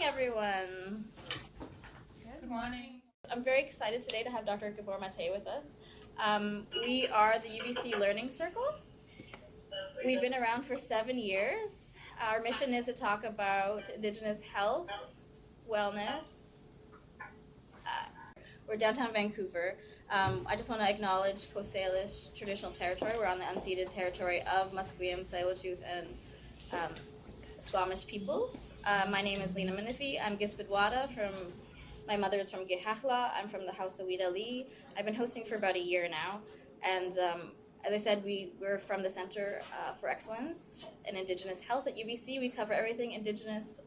everyone. Good morning. I'm very excited today to have Dr. Gabor with us. We are the UBC Learning Circle. We've been around for 7 years. Our mission is to talk about Indigenous health, wellness. We're downtown Vancouver. I just want to acknowledge Coast Salish traditional territory. We're on the unceded territory of Musqueam, Tsleil-Waututh, and Squamish peoples. My name is Lena Minifi. I'm Gisbidwada my mother is from Gihachla. I'm from the House of Weeda Lee. I've been hosting for about a year now. And as I said, we're from the Center for Excellence in Indigenous Health at UBC. We cover everything Indigenous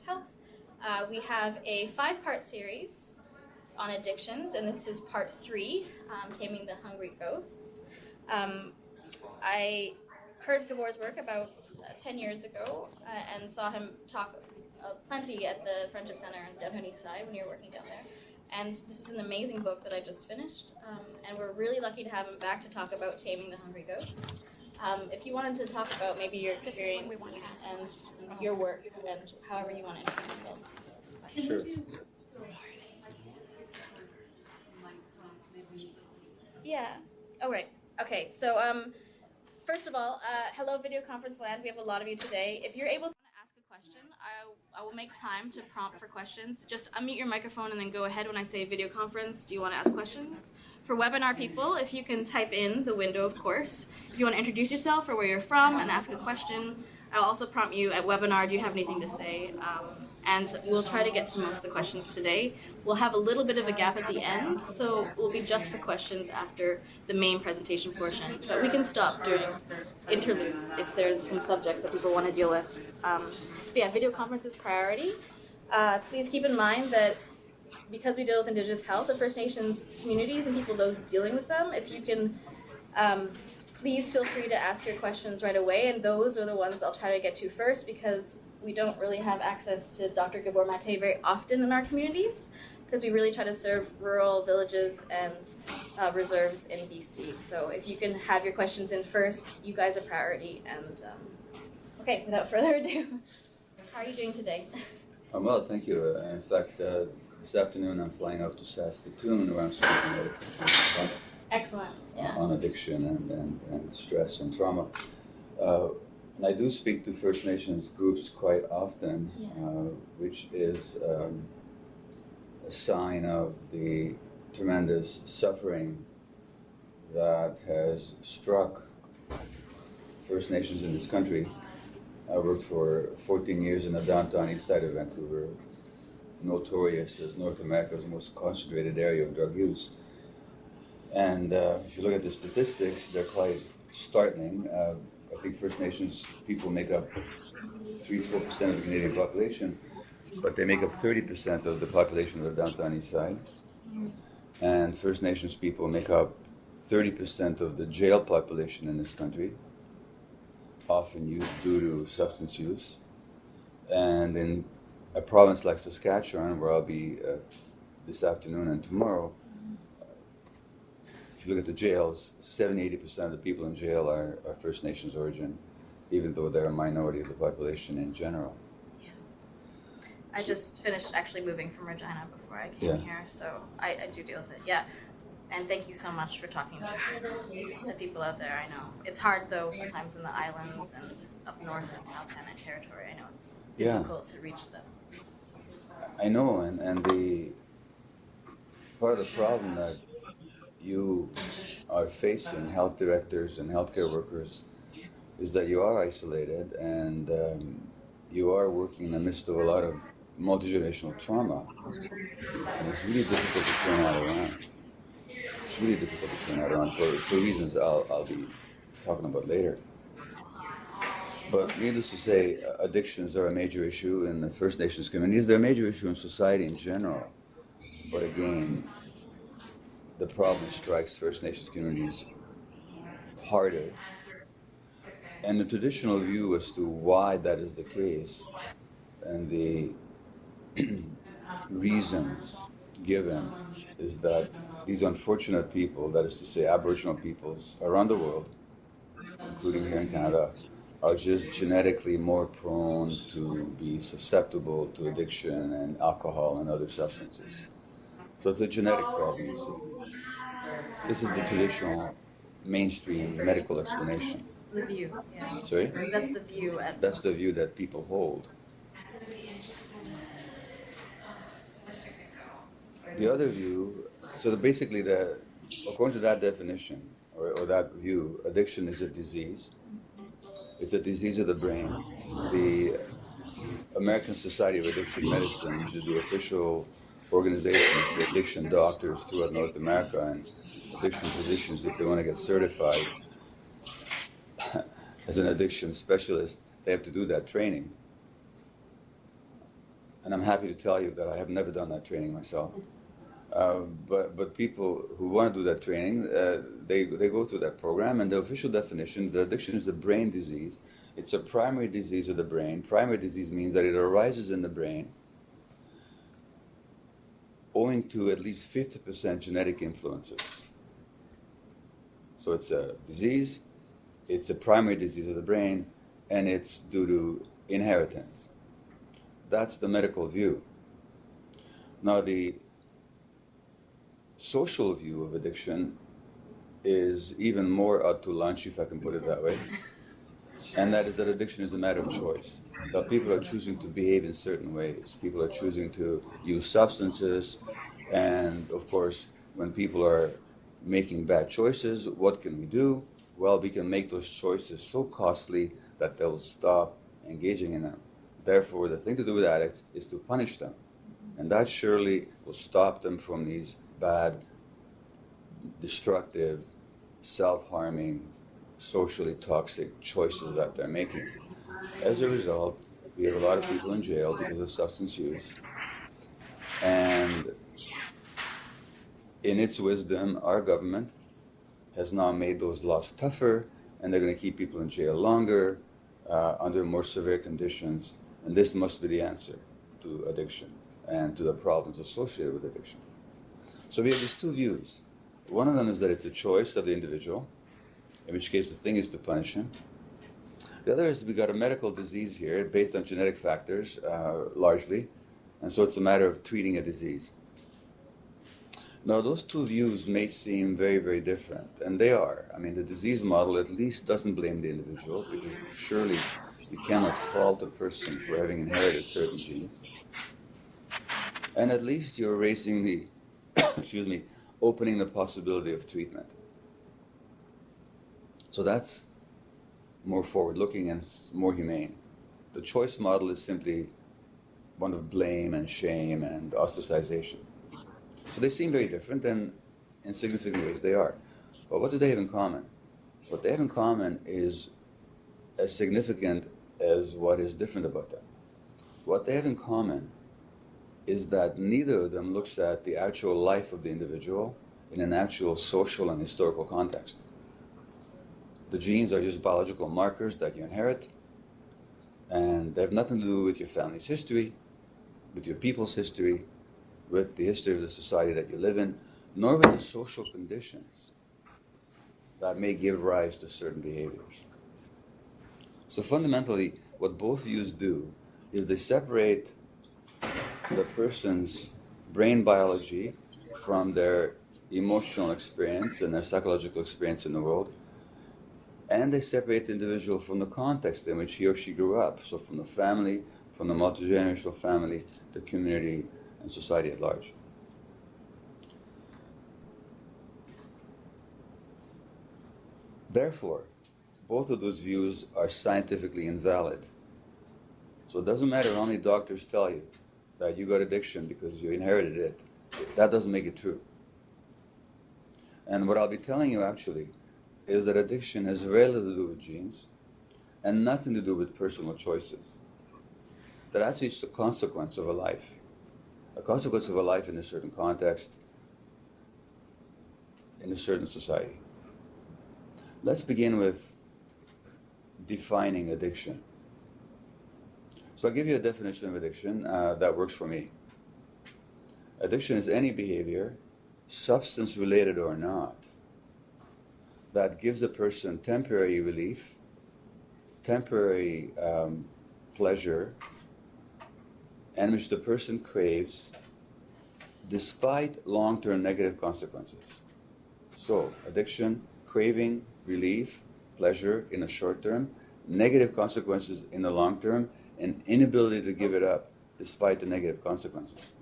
health. We have a 5-part series on addictions, and this is part 3, Taming the Hungry Ghosts. I heard Gabor's work about 10 years ago and saw him talk plenty at the Friendship Center on downtown East Side when you were working down there. And this is an amazing book that I just finished, and we're really lucky to have him back to talk about Taming the Hungry Ghosts. If you wanted to talk about maybe your experience and your work and however you want to introduce yourself. Sure. Yeah. Oh, right. Okay. So, first of all, hello, video conference land. We have a lot of you today. If you're able to ask a question, I will make time to prompt for questions. Just unmute your microphone and then go ahead when I say video conference. Do you want to ask questions? For webinar people, if you can type in the window, of course. If you want to introduce yourself or where you're from and ask a question, I'll also prompt you at webinar, do you have anything to say? And we'll try to get to most of the questions today. We'll have a little bit of a gap at the end, so it will be just for questions after the main presentation portion. But we can stop during interludes if there's some subjects that people want to deal with. But yeah, video conference is priority. Please keep in mind that because we deal with Indigenous health, the First Nations communities and people, those dealing with them, if you can, please feel free to ask your questions right away, and those are the ones I'll try to get to first because we don't really have access to Dr. Gabor Mate very often in our communities because we really try to serve rural villages and reserves in BC. So if you can have your questions in first, you guys are priority. And okay, without further ado, how are you doing today? I'm well, thank you. In fact, this afternoon I'm flying out to Saskatoon where I'm speaking Excellent. Yeah. On addiction and stress and trauma. And I do speak to First Nations groups quite often, which is a sign of the tremendous suffering that has struck First Nations in this country. I worked for 14 years in the downtown east side of Vancouver, notorious as North America's most concentrated area of drug use. And if you look at the statistics, they're quite startling. I think First Nations people make up 3-4% of the Canadian population, but they make up 30% of the population of the downtown east side. And First Nations people make up 30% of the jail population in this country, often due to substance use. And in a province like Saskatchewan, where I'll be this afternoon and tomorrow, if you look at the jails, 70-80% of the people in jail are First Nations origin, even though they're a minority of the population in general. Yeah. I just finished actually moving from Regina before I came here, so I do deal with it. Yeah. And thank you so much for talking to people out there. I know it's hard though sometimes in the islands and up north in Tahltan territory. I know it's difficult to reach them. So. I know, and the part of the problem that you are facing, health directors and healthcare workers, is that you are isolated and you are working in the midst of a lot of multi-generational trauma, and it's really difficult to turn that around. It's really difficult to turn that around for reasons I'll be talking about later. But needless to say, addictions are a major issue in the First Nations communities. They're a major issue in society in general. But again, the problem strikes First Nations communities harder. And the traditional view as to why that is the case, and the reason given, is that these unfortunate people, that is to say Aboriginal peoples around the world, including here in Canada, are just genetically more prone to be susceptible to addiction and alcohol and other substances. So it's a genetic problem, you see. This is the traditional mainstream medical explanation. The view, yeah. Sorry? That's the view. That's the view that people hold. The other view, so basically, according to that definition or that view, addiction is a disease. It's a disease of the brain. The American Society of Addiction Medicine, which is the official organization for addiction doctors throughout North America and addiction physicians, if they want to get certified as an addiction specialist, they have to do that training. And I'm happy to tell you that I have never done that training myself. But people who want to do that training, they go through that program, and the official definition, the addiction is a brain disease. It's a primary disease of the brain. Primary disease means that it arises in the brain owing to at least 50% genetic influences. So it's a disease, it's a primary disease of the brain, and it's due to inheritance. That's the medical view. Now, the social view of addiction is even more out to lunch, if I can put it that way. And that is that addiction is a matter of choice. That people are choosing to behave in certain ways. People are choosing to use substances. And of course, when people are making bad choices, what can we do? Well, we can make those choices so costly that they'll stop engaging in them. Therefore, the thing to do with addicts is to punish them. And that surely will stop them from these bad, destructive, self-harming, socially toxic choices that they're making. As a result, we have a lot of people in jail because of substance use. And in its wisdom, our government has now made those laws tougher, and they're going to keep people in jail longer, under more severe conditions. And this must be the answer to addiction and to the problems associated with addiction. So we have these two views. One of them is that it's a choice of the individual, in which case the thing is to punish him. The other is we got a medical disease here based on genetic factors, largely, and so it's a matter of treating a disease. Now, those two views may seem very, very different, and they are. I mean, the disease model at least doesn't blame the individual, because surely you cannot fault a person for having inherited certain genes. And at least you're raising the, opening the possibility of treatment. So that's more forward-looking and more humane. The choice model is simply one of blame and shame and ostracization. So they seem very different, and in significant ways they are. But what do they have in common? What they have in common is as significant as what is different about them. What they have in common is that neither of them looks at the actual life of the individual in an actual social and historical context. The genes are just biological markers that you inherit, and they have nothing to do with your family's history, with your people's history, with the history of the society that you live in, nor with the social conditions that may give rise to certain behaviors. So fundamentally, what both views do is they separate the person's brain biology from their emotional experience and their psychological experience in the world, and they separate the individual from the context in which he or she grew up, so from the family, from the multi-generational family, the community, and society at large. Therefore, both of those views are scientifically invalid. So it doesn't matter how many doctors tell you that you got addiction because you inherited it. That doesn't make it true. And what I'll be telling you actually is that addiction has very little to do with genes and nothing to do with personal choices. That actually is a consequence of a life. A consequence of a life in a certain context, in a certain society. Let's begin with defining addiction. So I'll give you a definition of addiction that works for me. Addiction is any behavior, substance-related or not, that gives a person temporary relief temporary pleasure and which the person craves despite long-term negative consequences. So, addiction, craving, relief, pleasure in the short term, negative consequences in the long term, and inability to give it up despite the negative consequences.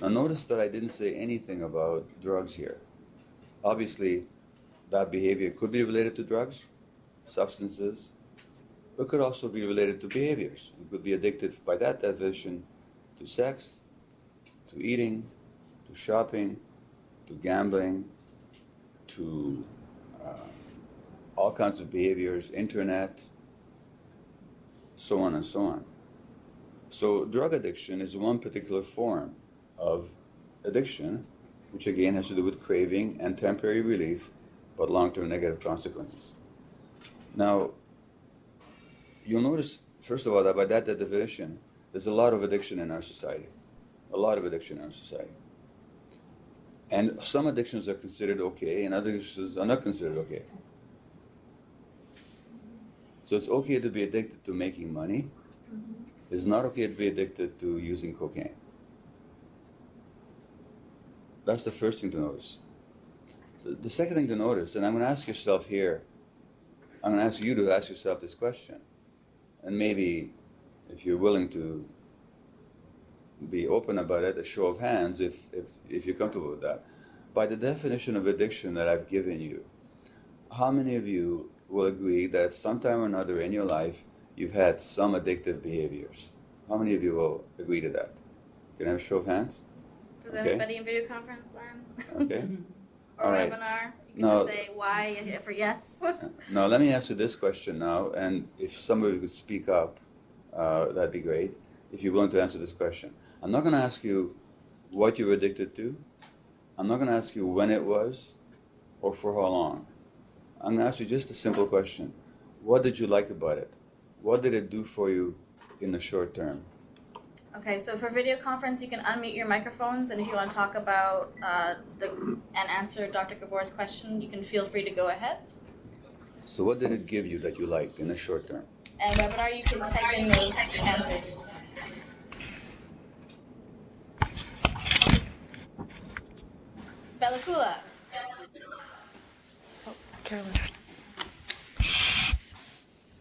Now notice that I didn't say anything about drugs here. Obviously, that behavior could be related to drugs, substances, but could also be related to behaviors. You could be addicted by that definition to sex, to eating, to shopping, to gambling, to all kinds of behaviors, internet, so on and so on. So drug addiction is one particular form of addiction, which again has to do with craving and temporary relief, but long-term negative consequences. Now, you'll notice, first of all, that by that definition, there's a lot of addiction in our society. A lot of addiction in our society. And some addictions are considered okay, and other addictions are not considered okay. So it's okay to be addicted to making money. It's not okay to be addicted to using cocaine. That's the first thing to notice. The second thing to notice, and I'm going to ask yourself here, I'm going to ask you to ask yourself this question. And maybe, if you're willing to be open about it, a show of hands, if you're comfortable with that. By the definition of addiction that I've given you, how many of you will agree that sometime or another in your life you've had some addictive behaviors? How many of you will agree to that? Can I have a show of hands? Does everybody in video conference learn? Okay. Or all right. webinar? You can just say why for yes. Now let me ask you this question now, and if somebody could speak up, that'd be great, if you're willing to answer this question. I'm not going to ask you what you were addicted to. I'm not going to ask you when it was or for how long. I'm going to ask you just a simple question. What did you like about it? What did it do for you in the short term? Okay, so for video conference, you can unmute your microphones, and if you want to talk about and answer Dr. Gabor's question, you can feel free to go ahead. So what did it give you that you liked in the short term? And webinar, you can type in those answers. Belakula. Oh, Carolyn.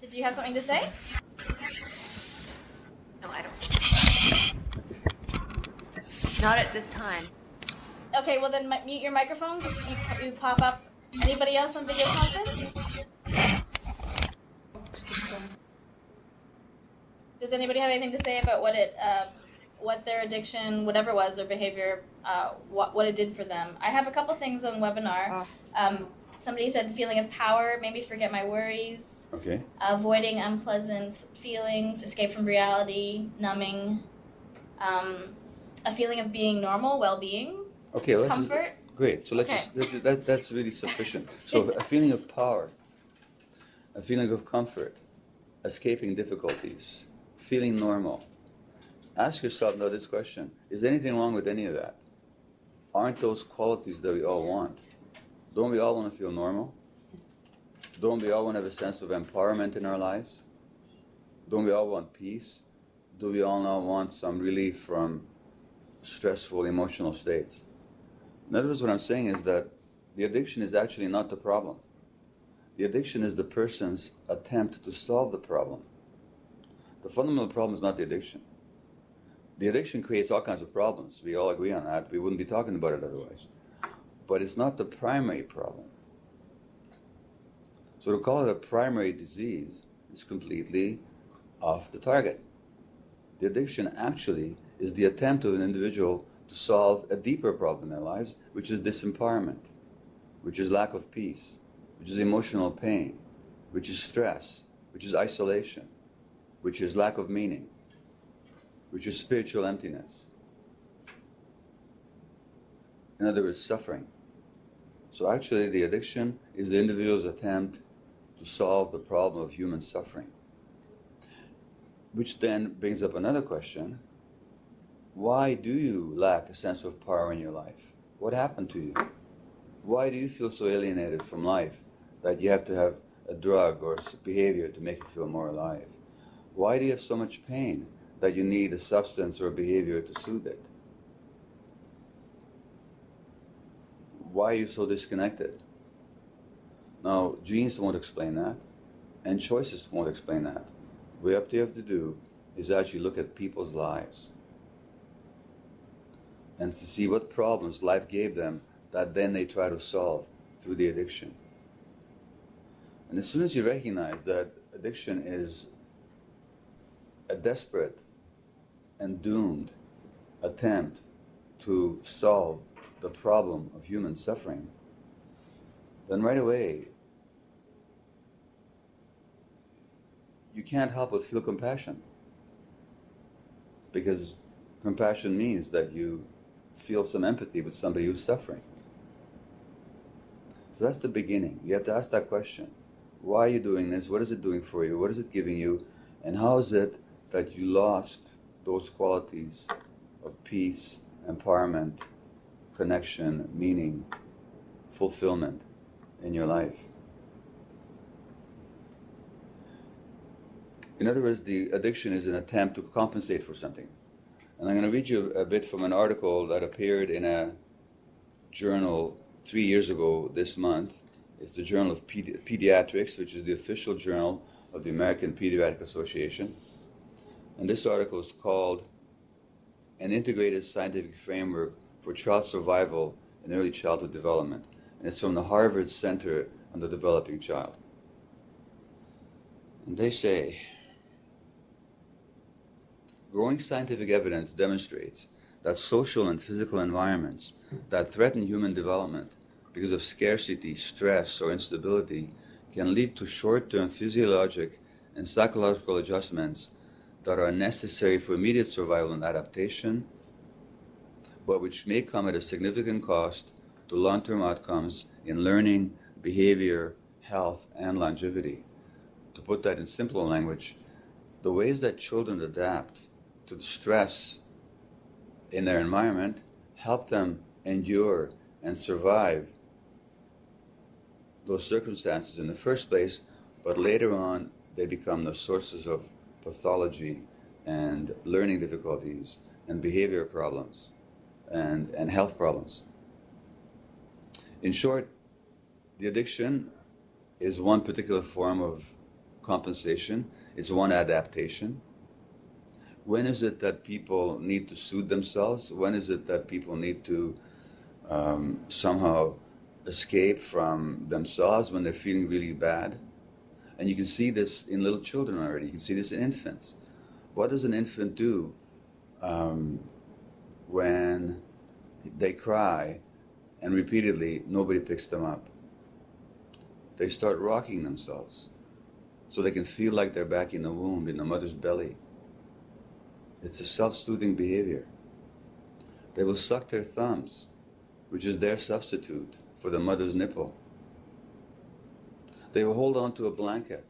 Did you have something to say? No, I don't. Not at this time. Okay, well then mute your microphone because you pop up. Anybody else on video conference? Does anybody have anything to say about what their addiction, whatever it was, or behavior, what it did for them? I have a couple things on webinar. Somebody said feeling of power, made me forget my worries. Okay. Avoiding unpleasant feelings, escape from reality, numbing, a feeling of being normal, well-being, okay, comfort. Great. So that's really sufficient. So a feeling of power, a feeling of comfort, escaping difficulties, feeling normal. Ask yourself now this question: is anything wrong with any of that? Aren't those qualities that we all want? Don't we all want to feel normal? Don't we all want to have a sense of empowerment in our lives? Don't we all want peace? Do we all now want some relief from stressful emotional states? In other words, what I'm saying is that the addiction is actually not the problem. The addiction is the person's attempt to solve the problem. The fundamental problem is not the addiction. The addiction creates all kinds of problems. We all agree on that. We wouldn't be talking about it otherwise. But it's not the primary problem. So to call it a primary disease is completely off the target. The addiction actually is the attempt of an individual to solve a deeper problem in their lives, which is disempowerment, which is lack of peace, which is emotional pain, which is stress, which is isolation, which is lack of meaning, which is spiritual emptiness. In other words, suffering. So actually the addiction is the individual's attempt to solve the problem of human suffering. Which then brings up another question. Why do you lack a sense of power in your life? What happened to you? Why do you feel so alienated from life that you have to have a drug or behavior to make you feel more alive? Why do you have so much pain that you need a substance or a behavior to soothe it? Why are you so disconnected? Now, genes won't explain that, and choices won't explain that. What you have to do is actually look at people's lives and to see what problems life gave them that then they try to solve through the addiction. And as soon as you recognize that addiction is a desperate and doomed attempt to solve the problem of human suffering, then right away you can't help but feel compassion, because compassion means that you feel some empathy with somebody who's suffering. So that's the beginning. You have to ask that question. Why are you doing this? What is it doing for you? What is it giving you? And how is it that you lost those qualities of peace, empowerment, connection, meaning, fulfillment in your life? In other words, the addiction is an attempt to compensate for something. And I'm going to read you a bit from an article that appeared in a journal 3 years ago this month. It's the Journal of Pediatrics, which is the official journal of the American Pediatric Association. And this article is called An Integrated Scientific Framework for Child Survival and Early Childhood Development. And it's from the Harvard Center on the Developing Child. And they say, growing scientific evidence demonstrates that social and physical environments that threaten human development because of scarcity, stress, or instability can lead to short-term physiologic and psychological adjustments that are necessary for immediate survival and adaptation, but which may come at a significant cost to long-term outcomes in learning, behavior, health, and longevity. To put that in simple language, the ways that children adapt to the stress in their environment help them endure and survive those circumstances in the first place, but later on they become the sources of pathology and learning difficulties and behavior problems and health problems. In short, the addiction is one particular form of compensation. It's one adaptation. When is it that people need to soothe themselves? When is it that people need to somehow escape from themselves when they're feeling really bad? And you can see this in little children already. You can see this in infants. What does an infant do when they cry and repeatedly nobody picks them up? They start rocking themselves so they can feel like they're back in the womb, in the mother's belly. It's a self-soothing behavior. They will suck their thumbs, which is their substitute for the mother's nipple. They will hold on to a blanket,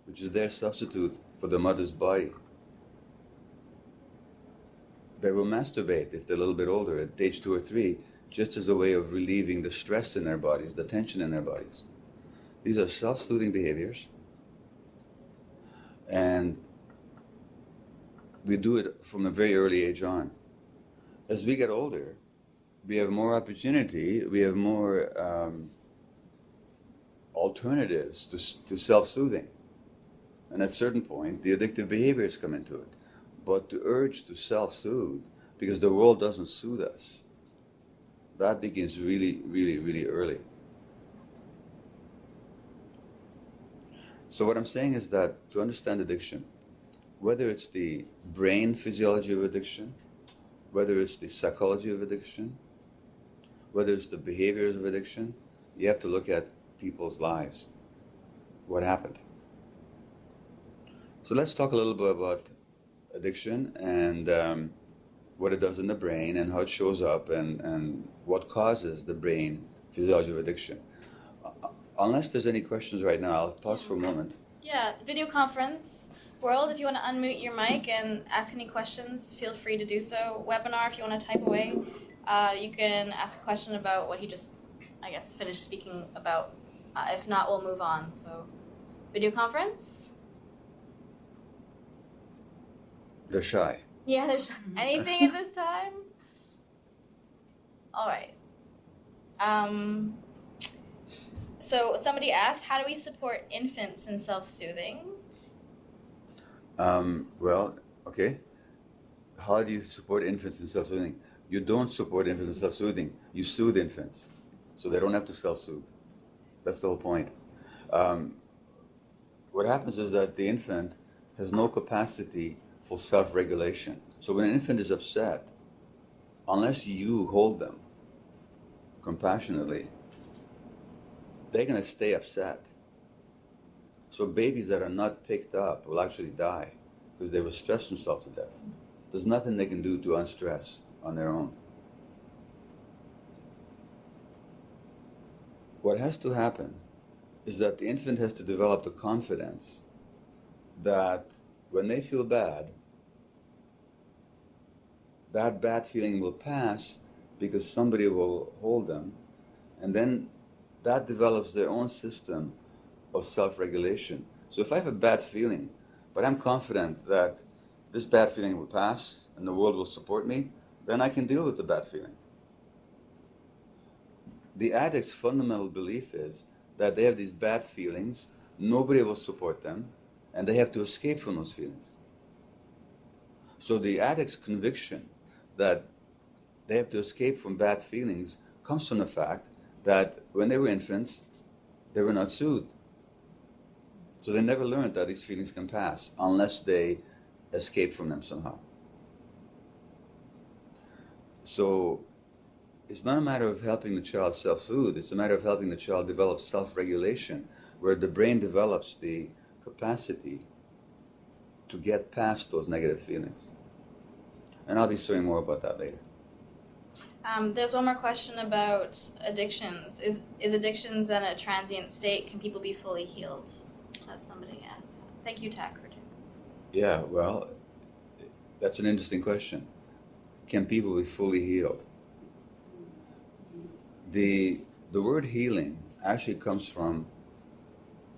which is their substitute for the mother's body. They will masturbate if they're a little bit older, at age 2 or 3, just as a way of relieving the stress in their bodies, the tension in their bodies. These are self-soothing behaviors, and we do it from a very early age on. As we get older, we have more opportunity, we have more alternatives to self-soothing. And at a certain point, the addictive behaviors come into it. But the urge to self-soothe, because the world doesn't soothe us, that begins really, really, really early. So what I'm saying is that to understand addiction, whether it's the brain physiology of addiction, whether it's the psychology of addiction, whether it's the behaviors of addiction, you have to look at people's lives. What happened? So let's talk a little bit about addiction and what it does in the brain and how it shows up and what causes the brain physiology of addiction. Unless there's any questions right now, I'll pause for a moment. Yeah, video conference world, if you want to unmute your mic and ask any questions, feel free to do so. Webinar, if you want to type away, you can ask a question about what he just, I guess, finished speaking about. If not, we'll move on. So Video conference? They're shy. Yeah, there's anything at this time? All right. So somebody asked, how do we support infants in self-soothing? Well, okay. How do you support infants in self-soothing? You don't support infants in self-soothing. You soothe infants, so they don't have to self-soothe. That's the whole point. What happens is that the infant has no capacity for self-regulation. So when an infant is upset, unless you hold them compassionately, they're going to stay upset. So babies that are not picked up will actually die because they will stress themselves to death. There's nothing they can do to unstress on their own. What has to happen is that the infant has to develop the confidence that when they feel bad, that bad feeling will pass because somebody will hold them, and then that develops their own system of self-regulation. So if I have a bad feeling, but I'm confident that this bad feeling will pass and the world will support me, then I can deal with the bad feeling. The addict's fundamental belief is that they have these bad feelings, nobody will support them, and they have to escape from those feelings. So the addict's conviction that they have to escape from bad feelings comes from the fact that when they were infants, they were not soothed. So they never learned that these feelings can pass unless they escape from them somehow. So it's not a matter of helping the child self-soothe, it's a matter of helping the child develop self-regulation, where the brain develops the capacity to get past those negative feelings. And I'll be saying more about that later. There's one more question about addictions. Is addictions in a transient state? Can people be fully healed? That's somebody asked. Thank you, Tak. Yeah, well, that's an interesting question. Can people be fully healed? The word healing actually comes from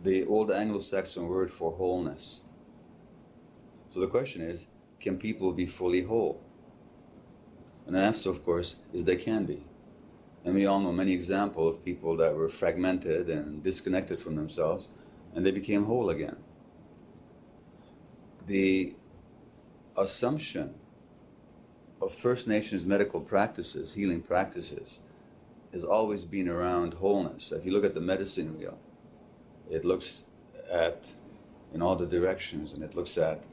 the old Anglo-Saxon word for wholeness. So the question is, can people be fully whole? And the answer, of course, is they can be. And we all know many examples of people that were fragmented and disconnected from themselves, and they became whole again. The assumption of First Nations medical practices, healing practices, has always been around wholeness. If you look at the medicine wheel, it looks at in all the directions, and it looks at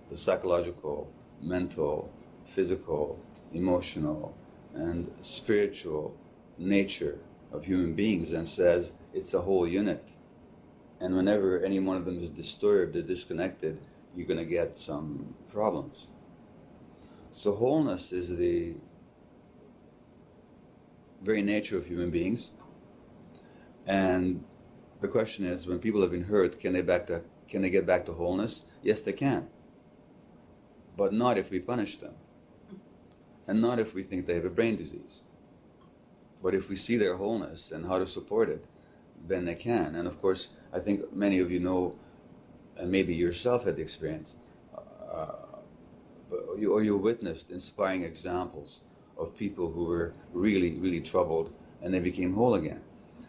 the psychological, mental, physical, emotional, and spiritual nature of human beings, and says it's a whole unit. And whenever any one of them is disturbed or disconnected, you're going to get some problems. So wholeness is the very nature of human beings. And the question is, when people have been hurt, can they get back to wholeness? Yes, they can. But not if we punish them. And not if we think they have a brain disease. But if we see their wholeness and how to support it, then they can. And of course, I think many of you know, and maybe yourself had the experience, or you witnessed inspiring examples of people who were really, really troubled and they became whole again.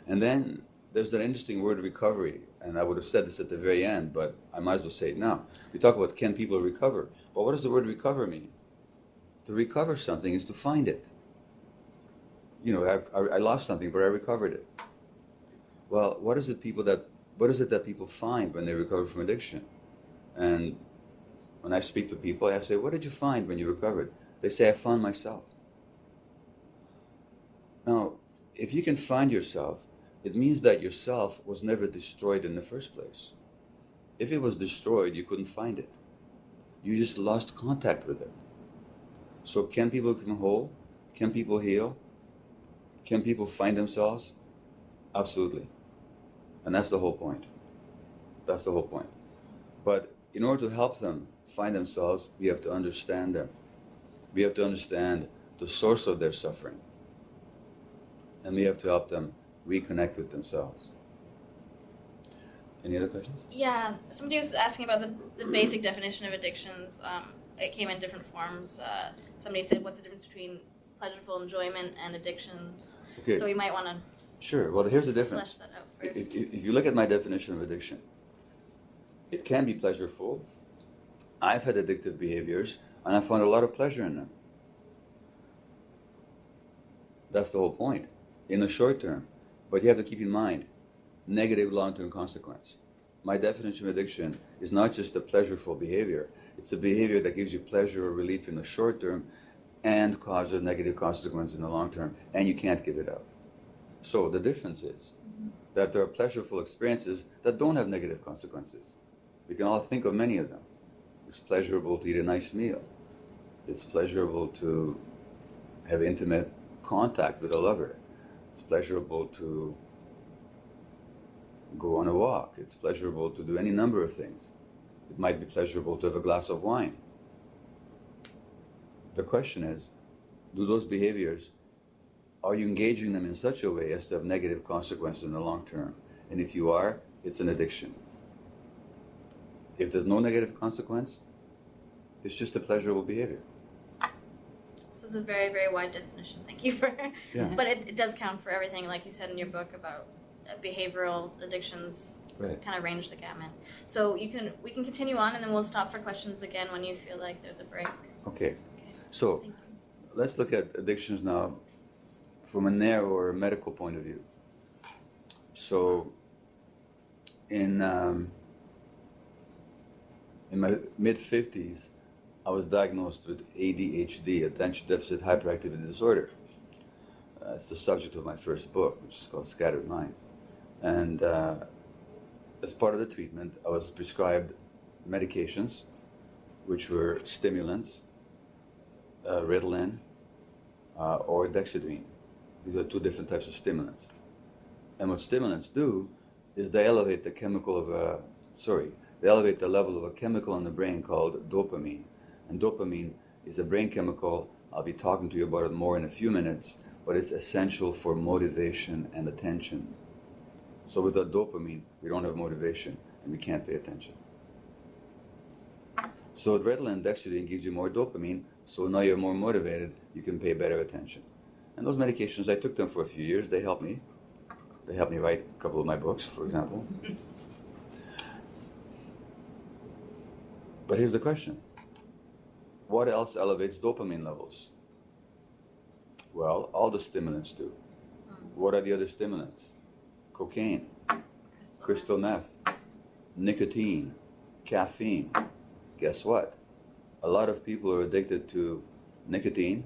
And then there's that interesting word recovery, and I would have said this at the very end, but I might as well say it now. We talk about can people recover, but what does the word recover mean? To recover something is to find it. You know, I lost something, but I recovered it. Well, what is it that people find when they recover from addiction? And when I speak to people, I say, what did you find when you recovered? They say, I found myself. Now, if you can find yourself, it means that yourself was never destroyed in the first place. If it was destroyed, you couldn't find it. You just lost contact with it. So can people become whole? Can people heal? Can people find themselves? Absolutely. And that's the whole point. That's the whole point. But in order to help them find themselves, we have to understand them. We have to understand the source of their suffering. And we have to help them reconnect with themselves. Any other questions? Yeah, somebody was asking about the basic definition of addictions. It came in different forms. Somebody said, what's the difference between pleasurable enjoyment and addictions? Okay. So we might want to Sure. Well, here's the difference. flesh that out first. If you look at my definition of addiction, it can be pleasureful. I've had addictive behaviors, and I found a lot of pleasure in them. That's the whole point, in the short term. But you have to keep in mind, negative long-term consequence. My definition of addiction is not just a pleasureful behavior. It's a behavior that gives you pleasure or relief in the short term and causes negative consequence in the long term, and you can't give it up. So the difference is that there are pleasureful experiences that don't have negative consequences. We can all think of many of them. It's pleasurable to eat a nice meal. It's pleasurable to have intimate contact with a lover. It's pleasurable to go on a walk. It's pleasurable to do any number of things. It might be pleasurable to have a glass of wine. The question is, do those behaviors, are you engaging them in such a way as to have negative consequences in the long term? And if you are, it's an addiction. If there's no negative consequence, it's just a pleasurable behavior. This is a very, very wide definition. Thank you for. Yeah. But it does count for everything, like you said in your book about behavioral addictions. Right. Kind of range the gamut. So we can continue on, and then we'll stop for questions again when you feel like there's a break. Okay. So Thank you. let's look at addictions now from a narrower medical point of view. So in my mid-50s, I was diagnosed with ADHD, Attention Deficit Hyperactivity Disorder. It's the subject of my first book, which is called Scattered Minds. And as part of the treatment, I was prescribed medications, which were stimulants, Ritalin, or dexedrine. These are two different types of stimulants. And what stimulants do is they elevate the they elevate the level of a chemical in the brain called dopamine. And dopamine is a brain chemical. I'll be talking to you about it more in a few minutes, but it's essential for motivation and attention. So without dopamine, we don't have motivation and we can't pay attention. So Ritalin and dexedrine gives you more dopamine, so now you're more motivated, you can pay better attention. And those medications, I took them for a few years, they helped me. They helped me write a couple of my books, for example. But here's the question. What else elevates dopamine levels? Well, all the stimulants do. What are the other stimulants? Cocaine, crystal meth, nicotine, caffeine. Guess what? A lot of people are addicted to nicotine,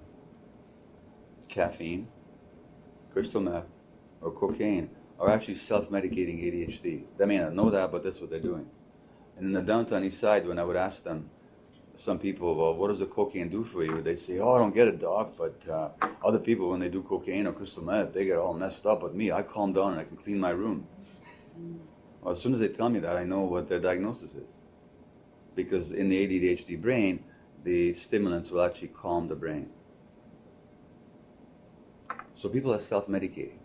caffeine, crystal meth, or cocaine are actually self-medicating ADHD. They may not know that, but that's what they're doing. And in the downtown east side, when I would ask them, some people, well, what does the cocaine do for you? They'd say, oh, I don't get it, doc, but other people, when they do cocaine or crystal meth, they get all messed up. But me, I calm down and I can clean my room. Well, as soon as they tell me that, I know what their diagnosis is. Because in the ADHD brain, the stimulants will actually calm the brain. So people are self-medicating.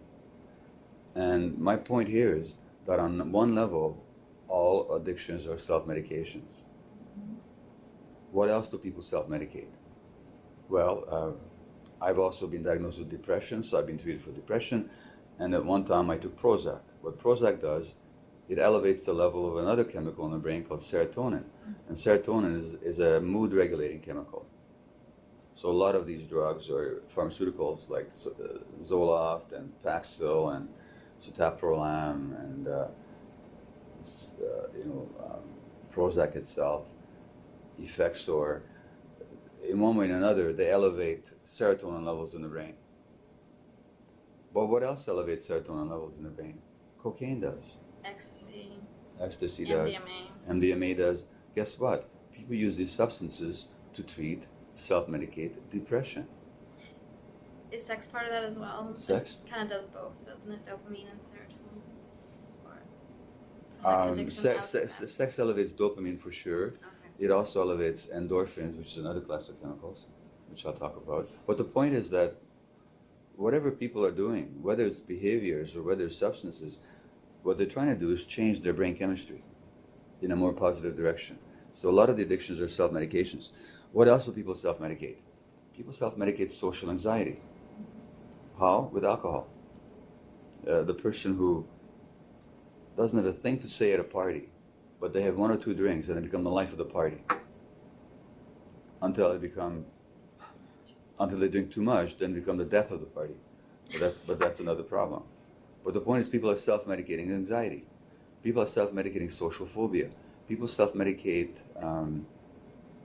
And my point here is that on one level, all addictions are self-medications. What else do people self-medicate? Well, I've also been diagnosed with depression, so I've been treated for depression. And at one time I took Prozac. What Prozac does, it elevates the level of another chemical in the brain called serotonin. And serotonin is a mood-regulating chemical. So a lot of these drugs or pharmaceuticals like Zoloft and Paxil and Citalopram and Prozac itself, Effexor, in one way or another, they elevate serotonin levels in the brain. But what else elevates serotonin levels in the brain? Cocaine does. Ecstasy does. MDMA does. Guess what? People use these substances to treat, self-medicate depression. Is sex part of that as well? Sex? Kind of does both, doesn't it? Dopamine and serotonin? Or sex elevates dopamine for sure. Okay. It also elevates endorphins, which is another class of chemicals, which I'll talk about. But the point is that whatever people are doing, whether it's behaviors or whether it's substances, what they're trying to do is change their brain chemistry in a more positive direction. So a lot of the addictions are self-medications. What else do people self-medicate? People self-medicate social anxiety. How? With alcohol. The person who doesn't have a thing to say at a party, but they have 1 or 2 drinks and they become the life of the party. Until they drink too much, then become the death of the party. But that's another problem. But the point is, people are self-medicating anxiety. People are self-medicating social phobia. People self-medicate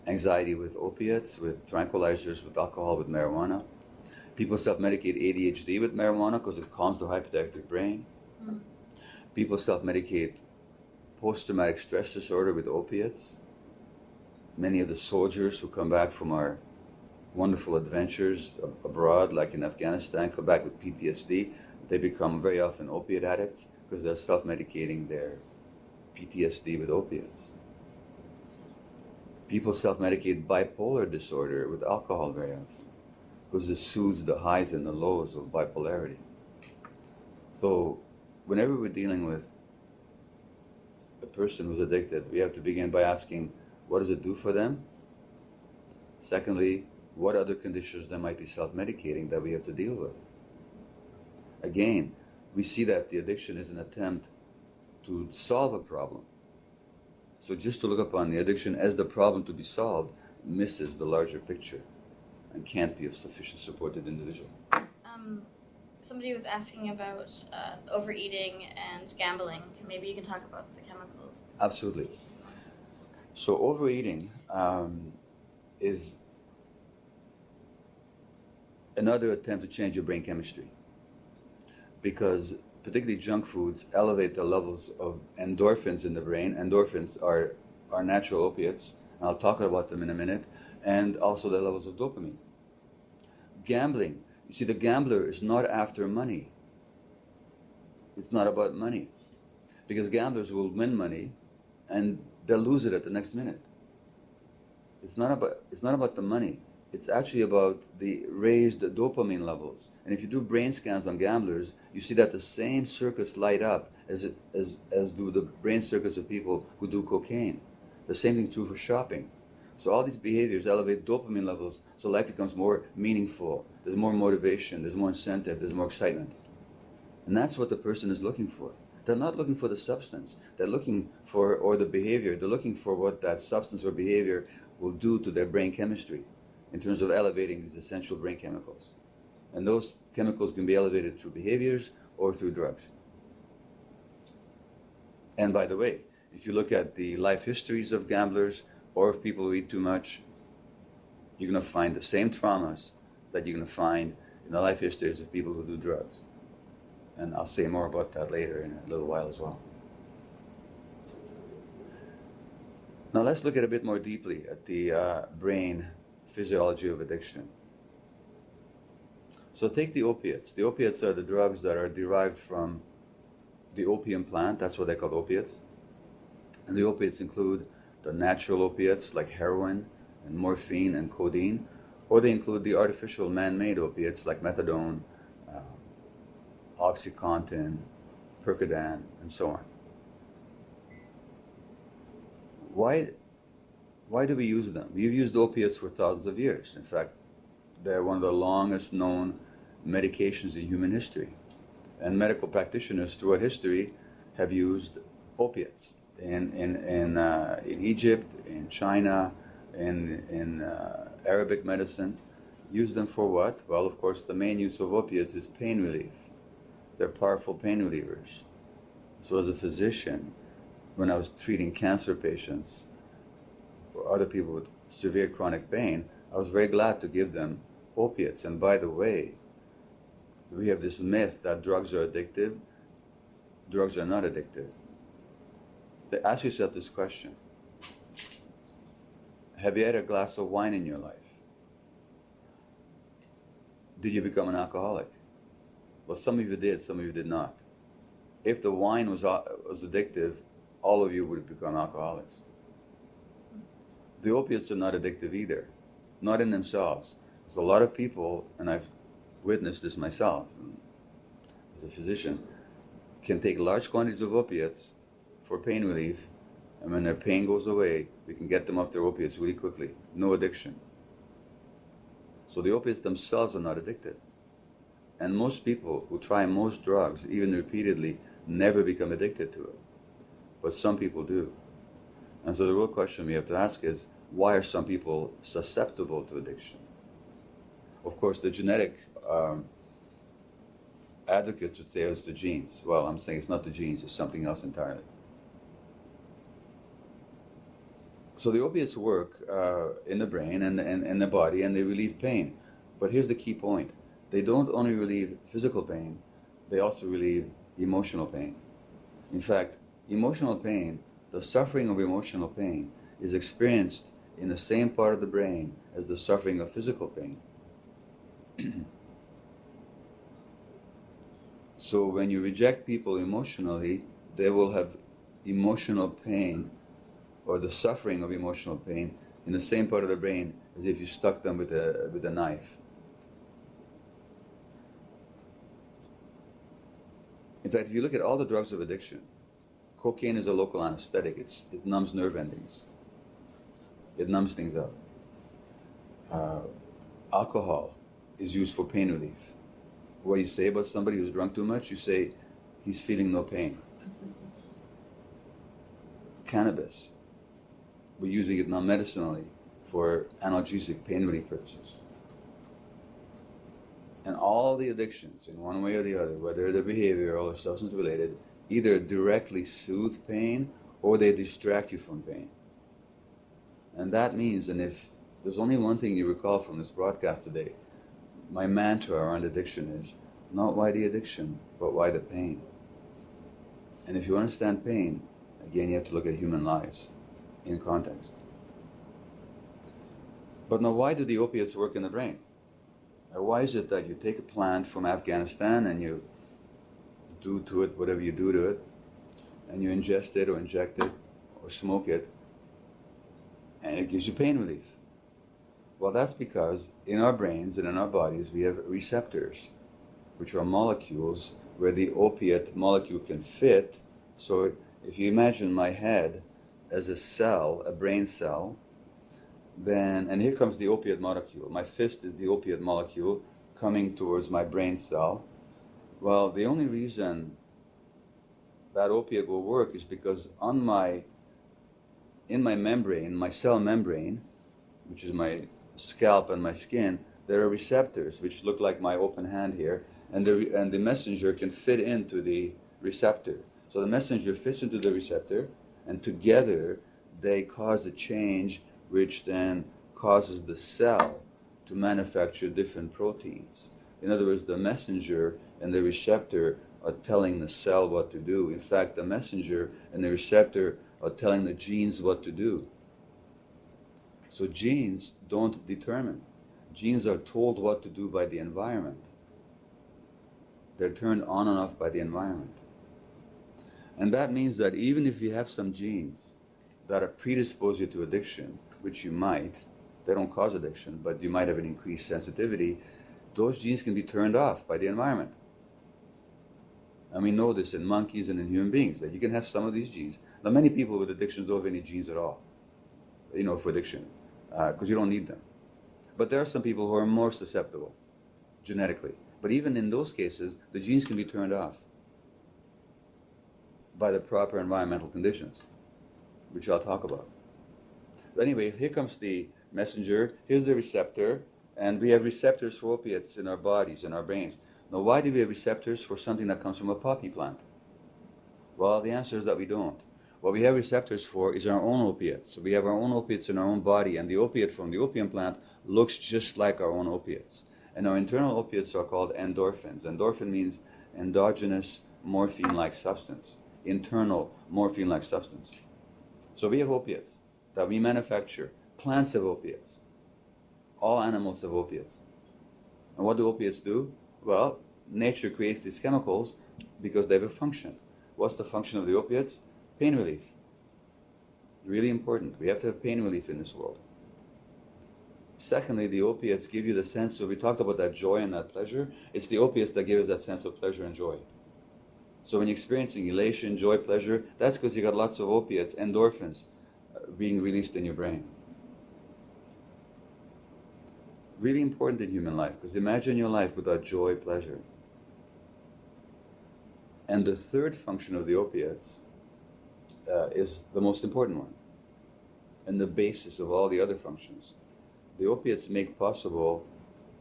anxiety with opiates, with tranquilizers, with alcohol, with marijuana. People self-medicate ADHD with marijuana because it calms the hyperactive brain. People self-medicate post-traumatic stress disorder with opiates. Many of the soldiers who come back from our wonderful adventures abroad, like in Afghanistan, come back with PTSD. They become very often opiate addicts because they're self-medicating their PTSD with opiates. People self-medicate bipolar disorder with alcohol very often because it soothes the highs and the lows of bipolarity. So whenever we're dealing with a person who's addicted, we have to begin by asking, what does it do for them? Secondly, what other conditions they might be self-medicating that we have to deal with? Again, we see that the addiction is an attempt to solve a problem. So just to look upon the addiction as the problem to be solved misses the larger picture and can't be of sufficient support to the individual. Somebody was asking about overeating and gambling. Maybe you can talk about the chemicals. Absolutely. So overeating is another attempt to change your brain chemistry, because particularly junk foods elevate the levels of endorphins in the brain. Endorphins are natural opiates, and I'll talk about them in a minute, and also the levels of dopamine. Gambling, you see, the gambler is not after money. It's not about money, because gamblers will win money and they'll lose it at the next minute. It's not about the money. It's actually about the raised dopamine levels. And if you do brain scans on gamblers, you see that the same circuits light up as do the brain circuits of people who do cocaine. The same thing is true for shopping. So all these behaviors elevate dopamine levels, so life becomes more meaningful. There's more motivation, there's more incentive, there's more excitement. And that's what the person is looking for. They're not looking for the substance. They're looking for, or the behavior. They're looking for what that substance or behavior will do to their brain chemistry in terms of elevating these essential brain chemicals. And those chemicals can be elevated through behaviors or through drugs. And by the way, if you look at the life histories of gamblers or of people who eat too much, you're going to find the same traumas that you're going to find in the life histories of people who do drugs. And I'll say more about that later in a little while as well. Now let's look at a bit more deeply at the brain physiology of addiction. So take the opiates. The opiates are the drugs that are derived from the opium plant. That's what they call opiates. And the opiates include the natural opiates like heroin and morphine and codeine, or they include the artificial man-made opiates like methadone, OxyContin, Percodan, and so on. Why do we use them? We've used opiates for thousands of years. In fact, they're one of the longest known medications in human history. And medical practitioners throughout history have used opiates in Egypt, in China, in Arabic medicine. Use them for what? Well, of course, the main use of opiates is pain relief. They're powerful pain relievers. So as a physician, when I was treating cancer patients or other people with severe chronic pain, I was very glad to give them opiates. And by the way, we have this myth that drugs are addictive. Drugs are not addictive. Ask yourself this question. Have you had a glass of wine in your life? Did you become an alcoholic? Well, some of you did, some of you did not. If the wine was addictive, all of you would have become alcoholics. The opiates are not addictive either, not in themselves. There's a lot of people, and I've witnessed this myself as a physician, can take large quantities of opiates for pain relief, and when their pain goes away, we can get them off their opiates really quickly. No addiction. So the opiates themselves are not addicted. And most people who try most drugs, even repeatedly, never become addicted to it. But some people do. And so the real question we have to ask is, why are some people susceptible to addiction? Of course, the genetic advocates would say it's the genes. Well, I'm saying it's not the genes, it's something else entirely. So the opiates work in the brain and the body, and they relieve pain. But here's the key point. They don't only relieve physical pain, they also relieve emotional pain. In fact, emotional pain, the suffering of emotional pain, is experienced in the same part of the brain as the suffering of physical pain. So when you reject people emotionally, they will have emotional pain, or the suffering of emotional pain, in the same part of the brain as if you stuck them with a knife. In fact, if you look at all the drugs of addiction, cocaine is a local anesthetic. It numbs nerve endings. It numbs things up. Alcohol is used for pain relief. What you say about somebody who's drunk too much, you say he's feeling no pain. Cannabis, we're using it non-medicinally for analgesic pain relief purposes. And all the addictions, in one way or the other, whether they're behavioral or substance related, either directly soothe pain or they distract you from pain. And that means, and if there's only one thing you recall from this broadcast today, my mantra around addiction is not why the addiction, but why the pain. And if you understand pain, again, you have to look at human lives in context. But now, why do the opiates work in the brain? Why is it that you take a plant from Afghanistan and you do to it whatever you do to it, and you ingest it or inject it or smoke it, and it gives you pain relief? Well, that's because in our brains and in our bodies we have receptors, which are molecules where the opiate molecule can fit. So if you imagine my head as a cell, a brain cell, then, and here comes the opiate molecule. My fist is the opiate molecule coming towards my brain cell. Well, the only reason that opiate will work is because in my membrane, my cell membrane, which is my scalp and my skin, there are receptors which look like my open hand here, and the messenger can fit into the receptor. So the messenger fits into the receptor, and together they cause a change which then causes the cell to manufacture different proteins. In other words, the messenger and the receptor are telling the cell what to do. In fact, the messenger and the receptor are telling the genes what to do. So genes don't determine. Genes are told what to do by the environment. They're turned on and off by the environment. And that means that even if you have some genes that are predispose you to addiction, which you might, they don't cause addiction, but you might have an increased sensitivity, those genes can be turned off by the environment. And we know this in monkeys and in human beings, that you can have some of these genes. Now, many people with addictions don't have any genes at all, for addiction, because you don't need them. But there are some people who are more susceptible genetically. But even in those cases, the genes can be turned off by the proper environmental conditions, which I'll talk about. But anyway, here comes the messenger, here's the receptor, and we have receptors for opiates in our bodies, in our brains. Now, why do we have receptors for something that comes from a poppy plant? Well, the answer is that we don't. What we have receptors for is our own opiates. So we have our own opiates in our own body, and the opiate from the opium plant looks just like our own opiates. And our internal opiates are called endorphins. Endorphin means endogenous morphine-like substance, internal morphine-like substance. So we have opiates that we manufacture. Plants have opiates. All animals have opiates. And what do opiates do? Well, nature creates these chemicals because they have a function. What's the function of the opiates? Pain relief. Really important. We have to have pain relief in this world. Secondly, the opiates give you the sense, so we talked about that joy and that pleasure. It's the opiates that give us that sense of pleasure and joy. So when you're experiencing elation, joy, pleasure, that's because you got lots of opiates, endorphins, being released in your brain. Really important in human life, because imagine your life without joy, pleasure. And the third function of the opiates is the most important one, and the basis of all the other functions. The opiates make possible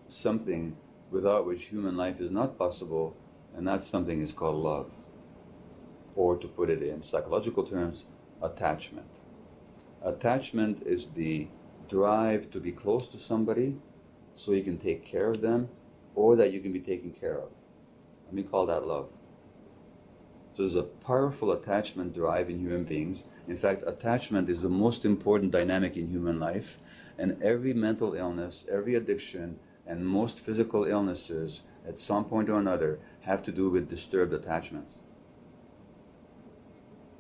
something without which human life is not possible, and that something is called love. Or to put it in psychological terms, attachment. Attachment is the drive to be close to somebody so you can take care of them, or that you can be taken care of. And we call that love. So there's a powerful attachment drive in human beings. In fact, attachment is the most important dynamic in human life, and every mental illness, every addiction, and most physical illnesses at some point or another have to do with disturbed attachments,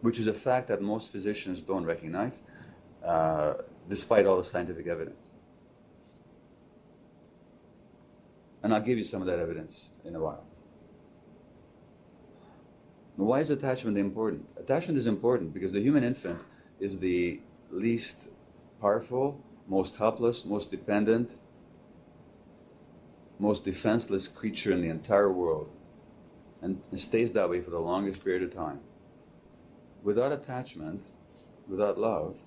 which is a fact that most physicians don't recognize, despite all the scientific evidence. And I'll give you some of that evidence in a while. Why is attachment important? Attachment is important because the human infant is the least powerful, most helpless, most dependent, most defenseless creature in the entire world, and it stays that way for the longest period of time. Without attachment, without love,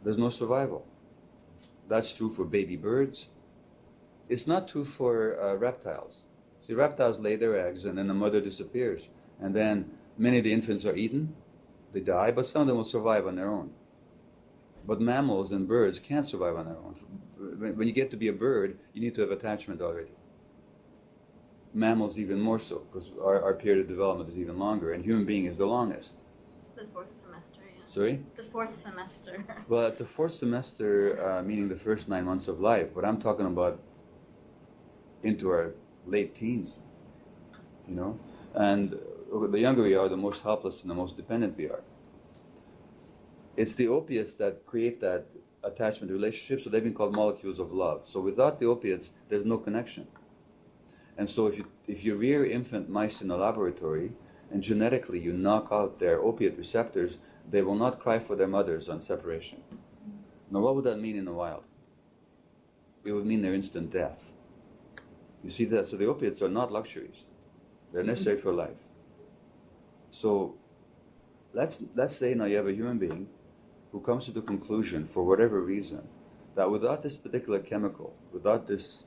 there's no survival. That's true for baby birds. It's not true for reptiles. See, reptiles lay their eggs and then the mother disappears. And then many of the infants are eaten, they die, but some of them will survive on their own. But mammals and birds can't survive on their own. When you get to be a bird, you need to have attachment already. Mammals even more so, because our period of development is even longer, and human being is the longest. The fourth semester, yeah. Sorry? The fourth semester. Well, at the fourth semester, meaning the first 9 months of life, but I'm talking about into our late teens, you know? And the younger we are, the most helpless and the most dependent we are. It's the opiates that create that attachment relationship, so they've been called molecules of love. So without the opiates, there's no connection. And so if you rear infant mice in a laboratory, and genetically you knock out their opiate receptors, they will not cry for their mothers on separation. Now what would that mean in the wild? It would mean their instant death. You see that? So the opiates are not luxuries. They're necessary for life. So let's say now you have a human being who comes to the conclusion, for whatever reason, that without this particular chemical, without this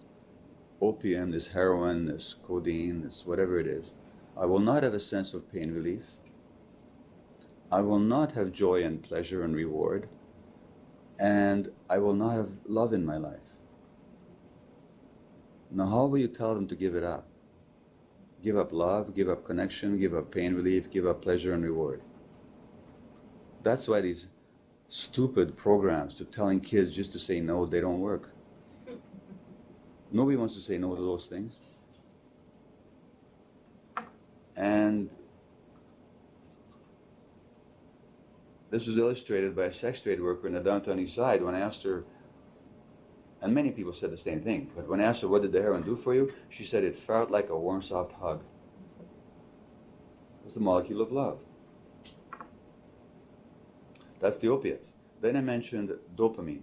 opium, this heroin, this codeine, this whatever it is, I will not have a sense of pain relief. I will not have joy and pleasure and reward. And I will not have love in my life. Now how will you tell them to give it up? Give up love, give up connection, give up pain relief, give up pleasure and reward. That's why these stupid programs to telling kids just to say no, they don't work. Nobody wants to say no to those things. And this was illustrated by a sex trade worker in the downtown east side when I asked her, and many people said the same thing, but when I asked her, what did the heroin do for you? She said it felt like a warm, soft hug. It was the molecule of love. That's the opiates. Then I mentioned dopamine.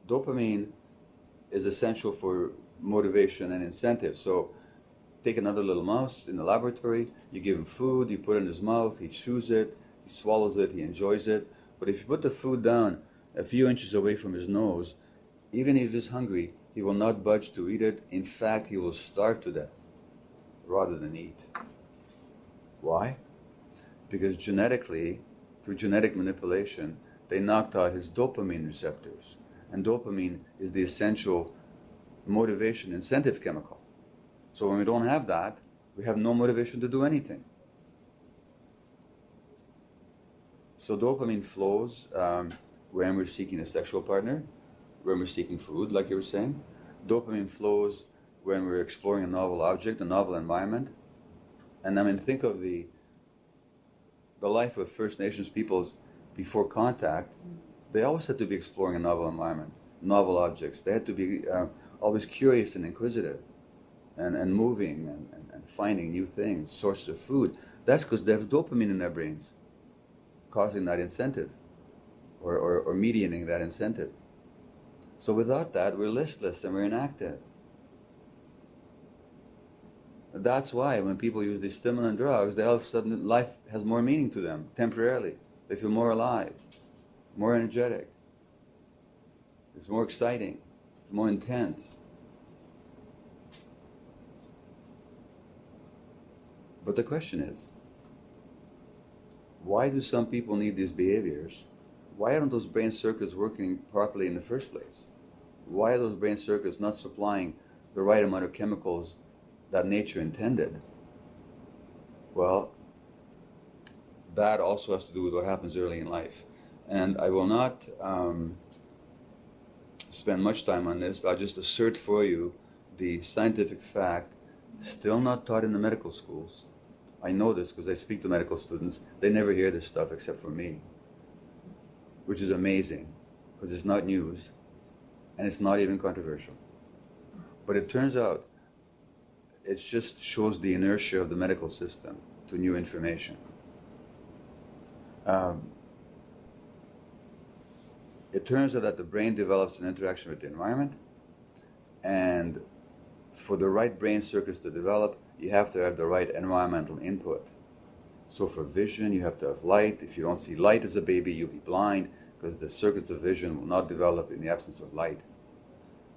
Dopamine is essential for motivation and incentive. So take another little mouse in the laboratory, you give him food, you put it in his mouth, he chews it, he swallows it, he enjoys it. But if you put the food down a few inches away from his nose, even if he's hungry, he will not budge to eat it. In fact, he will starve to death rather than eat. Why? Because genetically, through genetic manipulation, they knocked out his dopamine receptors. And dopamine is the essential motivation incentive chemical. So when we don't have that, we have no motivation to do anything. So dopamine flows when we're seeking a sexual partner, when we're seeking food, like you were saying. Dopamine flows when we're exploring a novel object, a novel environment. And I mean, think of the life of First Nations peoples before contact. They always had to be exploring a novel environment, novel objects. They had to be always curious and inquisitive. and moving and finding new things, sources of food, that's because they have dopamine in their brains, causing that incentive or mediating that incentive. So without that, we're listless and we're inactive. That's why when people use these stimulant drugs, they all of a sudden life has more meaning to them temporarily. They feel more alive, more energetic. It's more exciting. It's more intense. But the question is, why do some people need these behaviors? Why aren't those brain circuits working properly in the first place? Why are those brain circuits not supplying the right amount of chemicals that nature intended? Well, that also has to do with what happens early in life. And I will not spend much time on this. I'll just assert for you the scientific fact, still not taught in the medical schools. I know this because I speak to medical students. They never hear this stuff except from me, which is amazing because it's not news and it's not even controversial. But it turns out it just shows the inertia of the medical system to new information. It turns out that the brain develops an interaction with the environment, and for the right brain circuits to develop, you have to have the right environmental input. So for vision, you have to have light. If you don't see light as a baby, you'll be blind because the circuits of vision will not develop in the absence of light.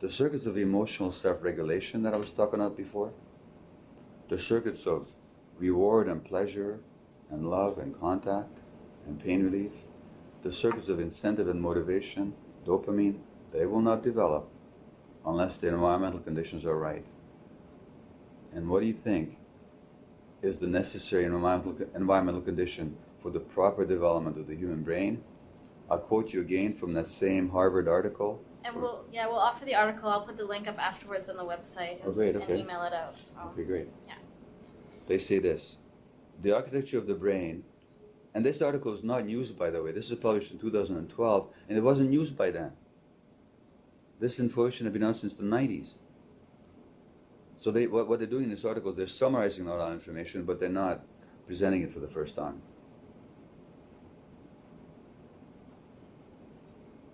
The circuits of emotional self-regulation that I was talking about before, the circuits of reward and pleasure and love and contact and pain relief, the circuits of incentive and motivation, dopamine, they will not develop unless the environmental conditions are right. And what do you think is the necessary environmental condition for the proper development of the human brain? I'll quote you again from that same Harvard article. And we'll offer the article. I'll put the link up afterwards on the website and email it out. So. Okay, great. Yeah. They say this: the architecture of the brain, and this article is not used, by the way. This was published in 2012, and it wasn't used by then. This information had been out since the 90s. So what they're doing in this article is they're summarizing all that information, but they're not presenting it for the first time.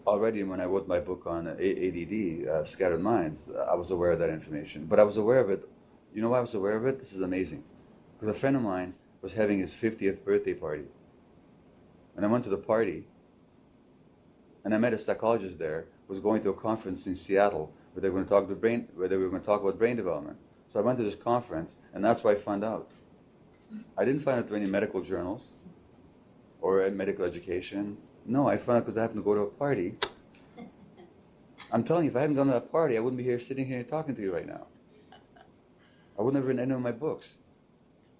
Already when I wrote my book on ADD, Scattered Minds, I was aware of that information. But I was aware of it. You know why I was aware of it? This is amazing. Because a friend of mine was having his 50th birthday party. And I went to the party, and I met a psychologist there who was going to a conference in Seattle where they were going to talk about brain development. So I went to this conference, and that's why I found out. I didn't find out through any medical journals or medical education. No, I found out because I happened to go to a party. I'm telling you, if I hadn't gone to that party, I wouldn't be here sitting here talking to you right now. I wouldn't have written any of my books.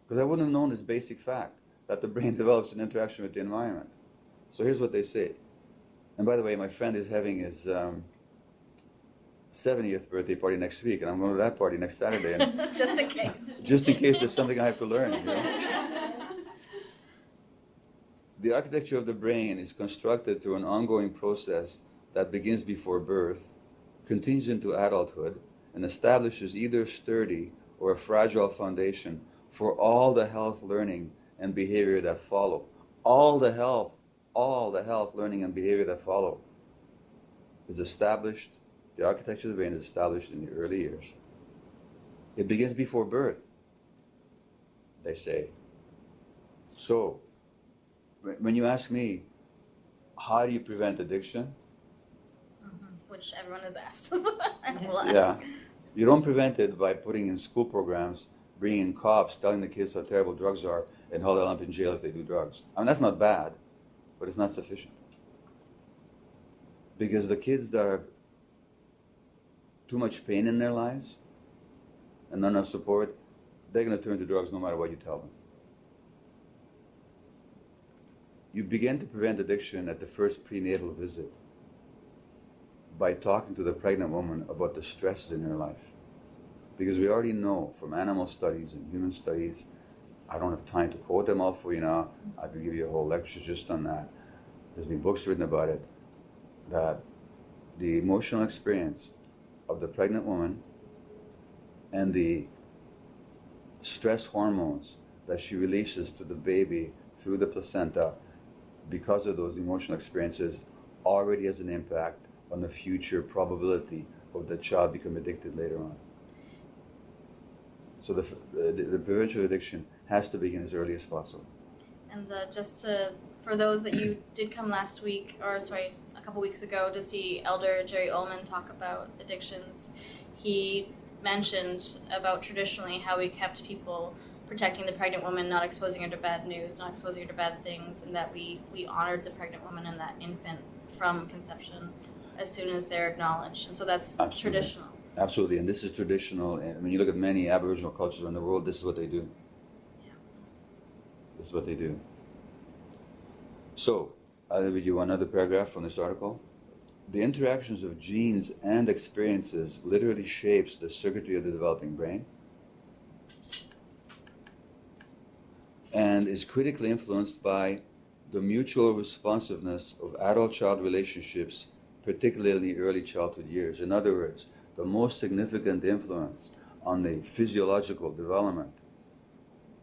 Because I wouldn't have known this basic fact, that the brain develops an interaction with the environment. So here's what they say. And by the way, my friend is having his 70th birthday party next week, and I'm going to that party next Saturday. And just in case. Just in case there's something I have to learn. You know? The architecture of the brain is constructed through an ongoing process that begins before birth, continues into adulthood, and establishes either a sturdy or a fragile foundation for all the health, learning, and behavior that follow. All the health, learning, and behavior that follow is established. The architecture of the brain is established in the early years. It begins before birth, they say. So, when you ask me, how do you prevent addiction? Which everyone has asked. Yeah. You don't prevent it by putting in school programs, bringing in cops, telling the kids how terrible drugs are, and how they'll end up in jail if they do drugs. I mean, that's not bad, but it's not sufficient. Because the kids that are too much pain in their lives and not enough support, they're going to turn to drugs no matter what you tell them. You begin to prevent addiction at the first prenatal visit by talking to the pregnant woman about the stresses in her life. Because we already know from animal studies and human studies, I don't have time to quote them all for you now, I could give you a whole lecture just on that. There's been books written about it, that the emotional experience of the pregnant woman and the stress hormones that she releases to the baby through the placenta because of those emotional experiences already has an impact on the future probability of the child becoming addicted later on. So the prevention of addiction has to begin as early as possible. And for those that you did come last week, or sorry, a couple weeks ago to see Elder Jerry Ullman talk about addictions, he mentioned about traditionally how we kept people protecting the pregnant woman, not exposing her to bad news, not exposing her to bad things, and that we honored the pregnant woman and that infant from conception as soon as they're acknowledged. And so that's traditional. Absolutely, and this is traditional. And when you look at many Aboriginal cultures in the world, this is what they do. Yeah. This is what they do. So, I'll read you one other paragraph from this article. The interactions of genes and experiences literally shapes the circuitry of the developing brain and is critically influenced by the mutual responsiveness of adult-child relationships, particularly in the early childhood years. In other words, the most significant influence on the physiological development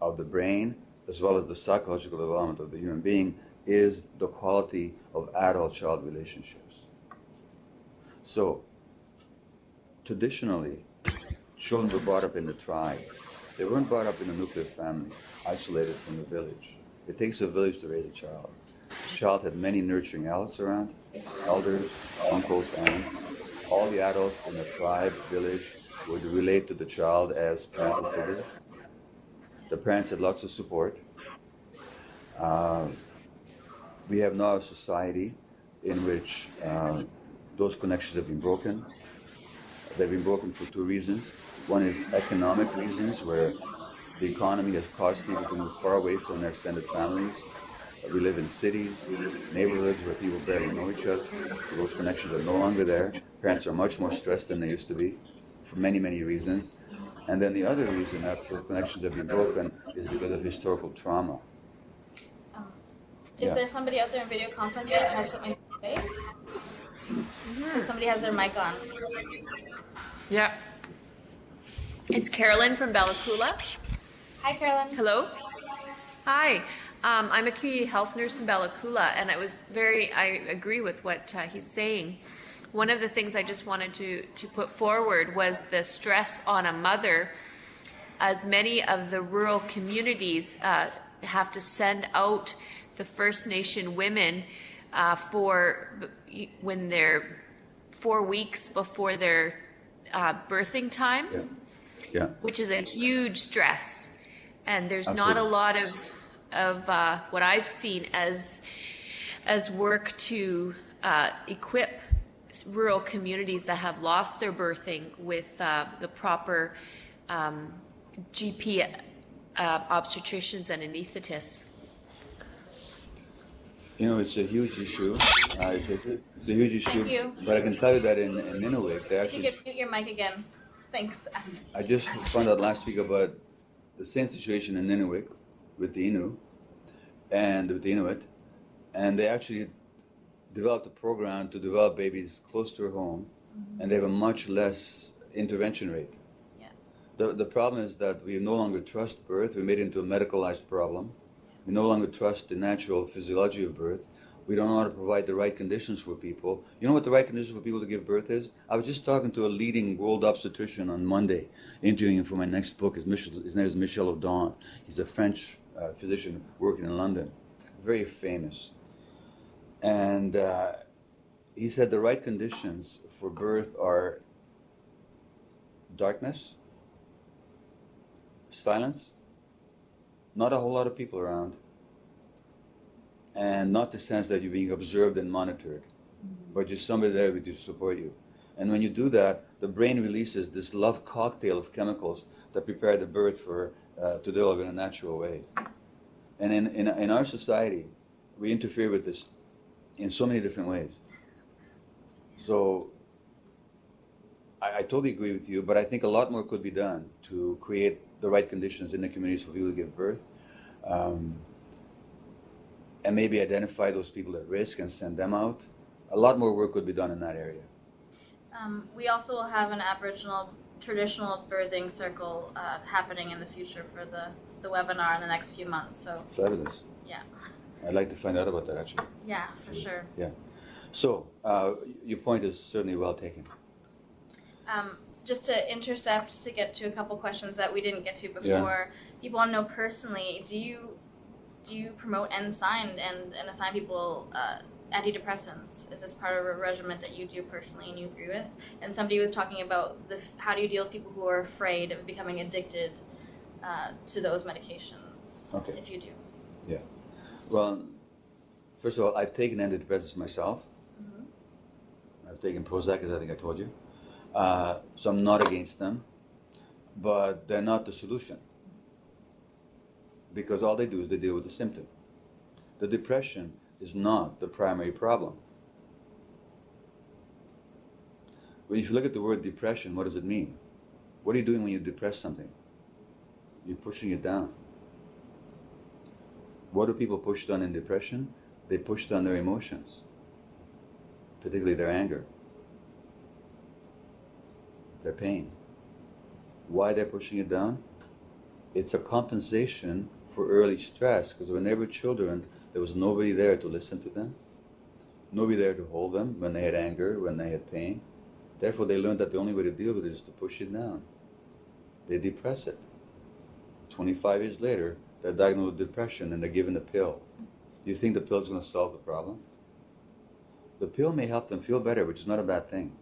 of the brain as well as the psychological development of the human being is the quality of adult-child relationships. So, traditionally, children were brought up in the tribe. They weren't brought up in a nuclear family, isolated from the village. It takes a village to raise a child. This child had many nurturing adults around, elders, uncles, aunts. All the adults in the tribe, village, would relate to the child as parental figures. The parents had lots of support. We have now a society in which those connections have been broken. They've been broken for two reasons. One is economic reasons, where the economy has caused people to move far away from their extended families. We live in cities, neighborhoods where people barely know each other. So those connections are no longer there. Parents are much more stressed than they used to be for many, many reasons. And then the other reason that those connections have been broken is because of historical trauma. Is there somebody out there in video conference that has something to say? Because somebody has their mic on. Yeah. It's Carolyn from Bella Coola. Hi, Carolyn. Hello. Hi. I'm a community health nurse in Bella Coola, and I agree with what he's saying. One of the things I just wanted to put forward was the stress on a mother, as many of the rural communities have to send out the First Nation women when they're 4 weeks before their birthing time, which is a huge stress. And there's not a lot of what I've seen as work to equip rural communities that have lost their birthing with the proper GP obstetricians and anesthetists. You know, it's a huge issue. It's a huge issue. Thank you. But I can tell you that in Nunavut, they actually... If you could mute your mic again. Thanks. I just found out last week about the same situation in Nunavut with the Innu and with the Inuit, and they actually developed a program to develop babies close to home, and they have a much less intervention rate. Yeah. The problem is that we no longer trust birth. We made it into a medicalized problem. We no longer trust the natural physiology of birth. We don't know how to provide the right conditions for people. You know what the right conditions for people to give birth is? I was just talking to a leading world obstetrician on Monday, interviewing him for my next book. His name is Michel Audin. He's a French physician working in London, very famous. And he said the right conditions for birth are darkness, silence, not a whole lot of people around, and not the sense that you're being observed and monitored, but just somebody there with you to support you. And when you do that, the brain releases this love cocktail of chemicals that prepare the birth to develop in a natural way. And in our society, we interfere with this in so many different ways. So I totally agree with you, but I think a lot more could be done to create the right conditions in the communities for people to give birth. And maybe identify those people at risk and send them out. A lot more work could be done in that area. We also have an Aboriginal traditional birthing circle happening in the future for the webinar in the next few months. So fabulous. Yeah. I'd like to find out about that, actually. Yeah, for sure. Yeah. So, your point is certainly well taken. Just to intercept, to get to a couple questions that we didn't get to before, people want to know personally, do you promote and assign people antidepressants? Is this part of a regimen that you do personally and you agree with? And somebody was talking about how do you deal with people who are afraid of becoming addicted to those medications, if you do? Yeah. Well, first of all, I've taken antidepressants myself. Mm-hmm. I've taken Prozac, as I think I told you. So I'm not against them, but they're not the solution. Because all they do is they deal with the symptom. The depression is not the primary problem. When you look at the word depression, what does it mean? What are you doing when you depress something? You're pushing it down. What do people push down in depression? They push down their emotions, particularly their anger, their pain. Why they're pushing it down? It's a compensation for early stress, because when they were children, there was nobody there to listen to them, nobody there to hold them when they had anger, when they had pain. Therefore, they learned that the only way to deal with it is to push it down. They depress it. 25 years later, they're diagnosed with depression and they're given a pill. Do you think the pill is going to solve the problem? The pill may help them feel better, which is not a bad thing.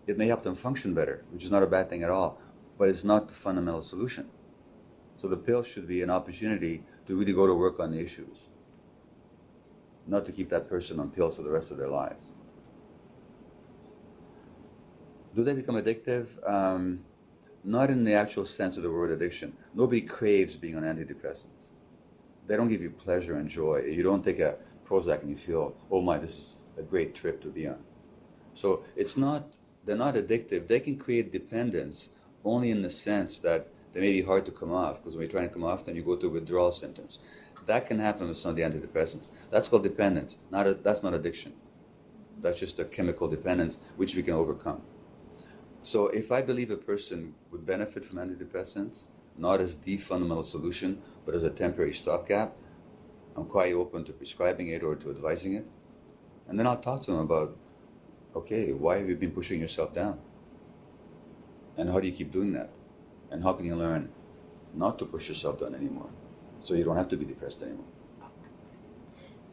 It may help them function better, which is not a bad thing at all, but it's not the fundamental solution. So the pill should be an opportunity to really go to work on the issues, not to keep that person on pills for the rest of their lives. Do they become addictive? Not in the actual sense of the word addiction. Nobody craves being on antidepressants. They don't give you pleasure and joy. You don't take a Prozac and you feel, oh my, this is a great trip to be on. So they're not addictive. They can create dependence only in the sense that they may be hard to come off, because when you're trying to come off, then you go through withdrawal symptoms. That can happen with some of the antidepressants. That's called dependence. That's not addiction. That's just a chemical dependence, which we can overcome. So if I believe a person would benefit from antidepressants, not as the fundamental solution, but as a temporary stopgap, I'm quite open to prescribing it or to advising it. And then I'll talk to them about, okay, why have you been pushing yourself down? And how do you keep doing that? And how can you learn not to push yourself down anymore, so you don't have to be depressed anymore?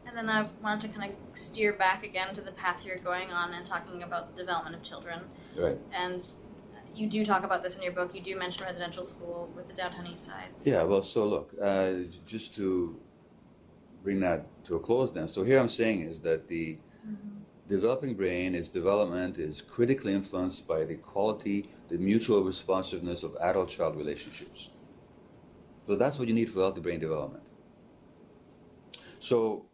And then I wanted to kind of steer back again to the path you're going on and talking about the development of children. Right. And you do talk about this in your book. You do mention residential school with the downtown east side. So. Yeah, well, so look, just to bring that to a close then. So here I'm saying is that the developing brain, its development is critically influenced by the quality, the mutual responsiveness of adult-child relationships. So that's what you need for healthy brain development. So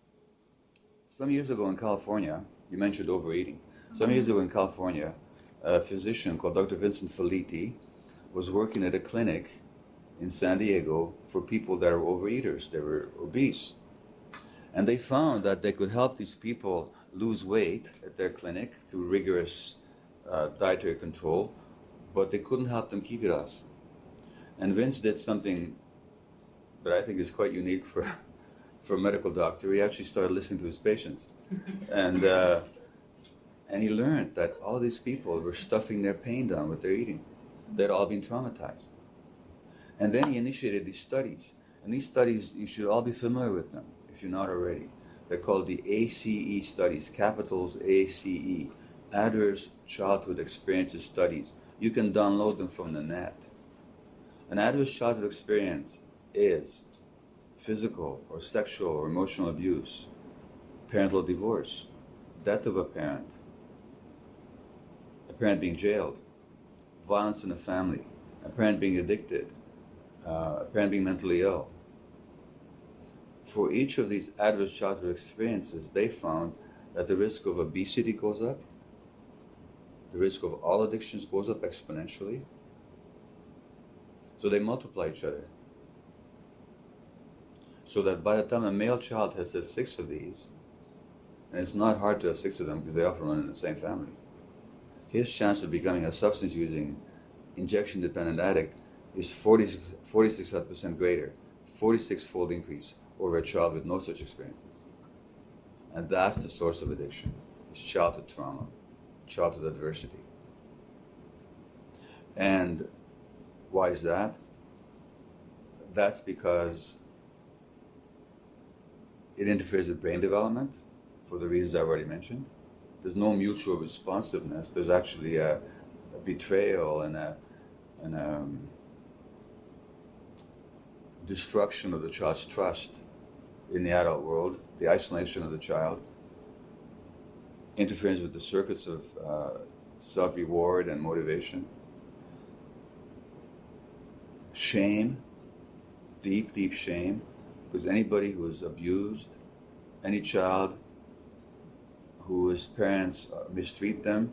some years ago in California, you mentioned overeating. Some years ago in California, a physician called Dr. Vincent Felitti was working at a clinic in San Diego for people that are overeaters. They were obese. And they found that they could help these people lose weight at their clinic through rigorous dietary control, but they couldn't help them keep it off. And Vince did something that I think is quite unique for a medical doctor. He actually started listening to his patients. And he learned that all these people were stuffing their pain down with their eating. They'd all been traumatized. And then he initiated these studies. And these studies, you should all be familiar with them, if you're not already. They're called the ACE studies, capitals ACE, Adverse Childhood Experiences Studies. You can download them from the net. An adverse childhood experience is physical or sexual or emotional abuse, parental divorce, death of a parent being jailed, violence in the family, a parent being addicted, a parent being mentally ill. For each of these adverse childhood experiences, they found that the risk of obesity goes up, the risk of all addictions goes up exponentially. So they multiply each other. So that by the time a male child has 6 of these, and it's not hard to have 6 of them because they often run in the same family, his chance of becoming a substance-using injection-dependent addict is 46% greater, 46-fold increase over a child with no such experiences. And that's the source of addiction. It's childhood trauma, childhood adversity. And why is that? That's because it interferes with brain development for the reasons I've already mentioned. There's no mutual responsiveness. There's actually a betrayal and a destruction of the child's trust in the adult world, the isolation of the child, interference with the circuits of self-reward and motivation, shame, deep, deep shame, because anybody who is abused, any child whose parents mistreat them,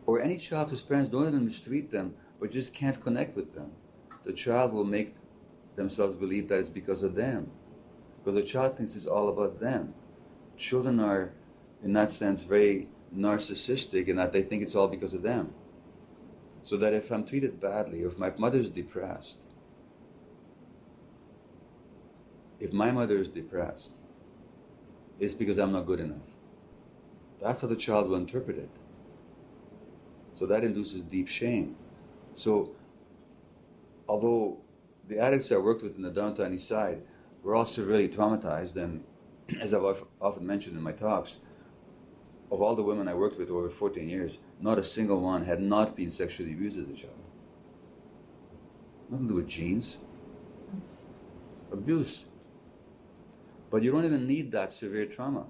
or any child whose parents don't even mistreat them, but just can't connect with them, the child will make themselves believe that it's because of them, because the child thinks it's all about them. Children are, in that sense, very narcissistic in that they think it's all because of them. So that if I'm treated badly, or if my mother is depressed, it's because I'm not good enough. That's how the child will interpret it. So that induces deep shame. So, although the addicts I worked with in the downtown east side were all severely traumatized, and as I've often mentioned in my talks, of all the women I worked with over 14 years, not a single one had not been sexually abused as a child. Nothing to do with genes. Abuse. But you don't even need that severe trauma.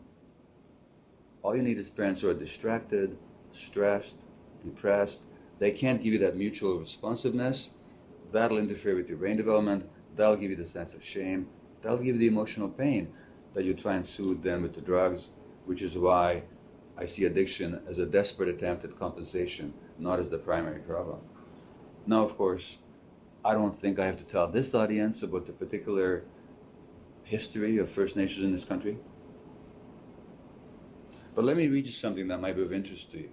All you need is parents who are distracted, stressed, depressed. They can't give you that mutual responsiveness. That'll interfere with your brain development. That'll give you the sense of shame. That'll give you the emotional pain that you try and soothe them with the drugs, which is why I see addiction as a desperate attempt at compensation, not as the primary problem. Now, of course, I don't think I have to tell this audience about the particular history of First Nations in this country. But let me read you something that might be of interest to you.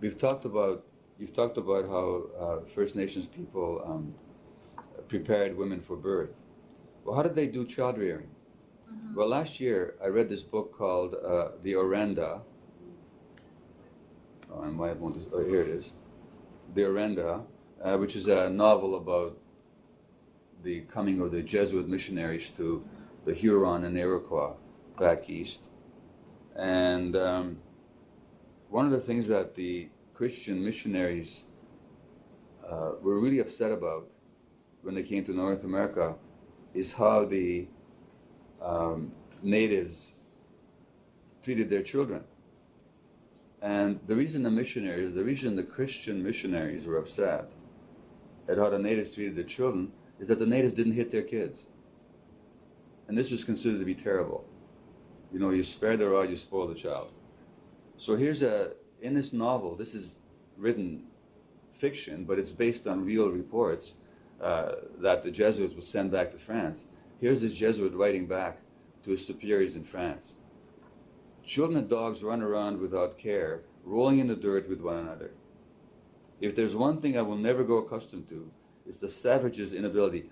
You've talked about how First Nations people prepared women for birth. Well, how did they do child rearing? Mm-hmm. Well, last year I read this book called The Orenda. Oh, and why won't this? Oh, here it is. The Orenda, which is a novel about the coming of the Jesuit missionaries to the Huron and Iroquois back east. And one of the things that the Christian missionaries were really upset about when they came to North America is how the natives treated their children. And the reason the Christian missionaries were upset at how the natives treated their children is that the natives didn't hit their kids. And this was considered to be terrible. You know, you spare the rod, you spoil the child. So in this novel, this is written fiction, but it's based on real reports that the Jesuits would send back to France. Here's this Jesuit writing back to his superiors in France. Children and dogs run around without care, rolling in the dirt with one another. If there's one thing I will never grow accustomed to, it's the savages' inability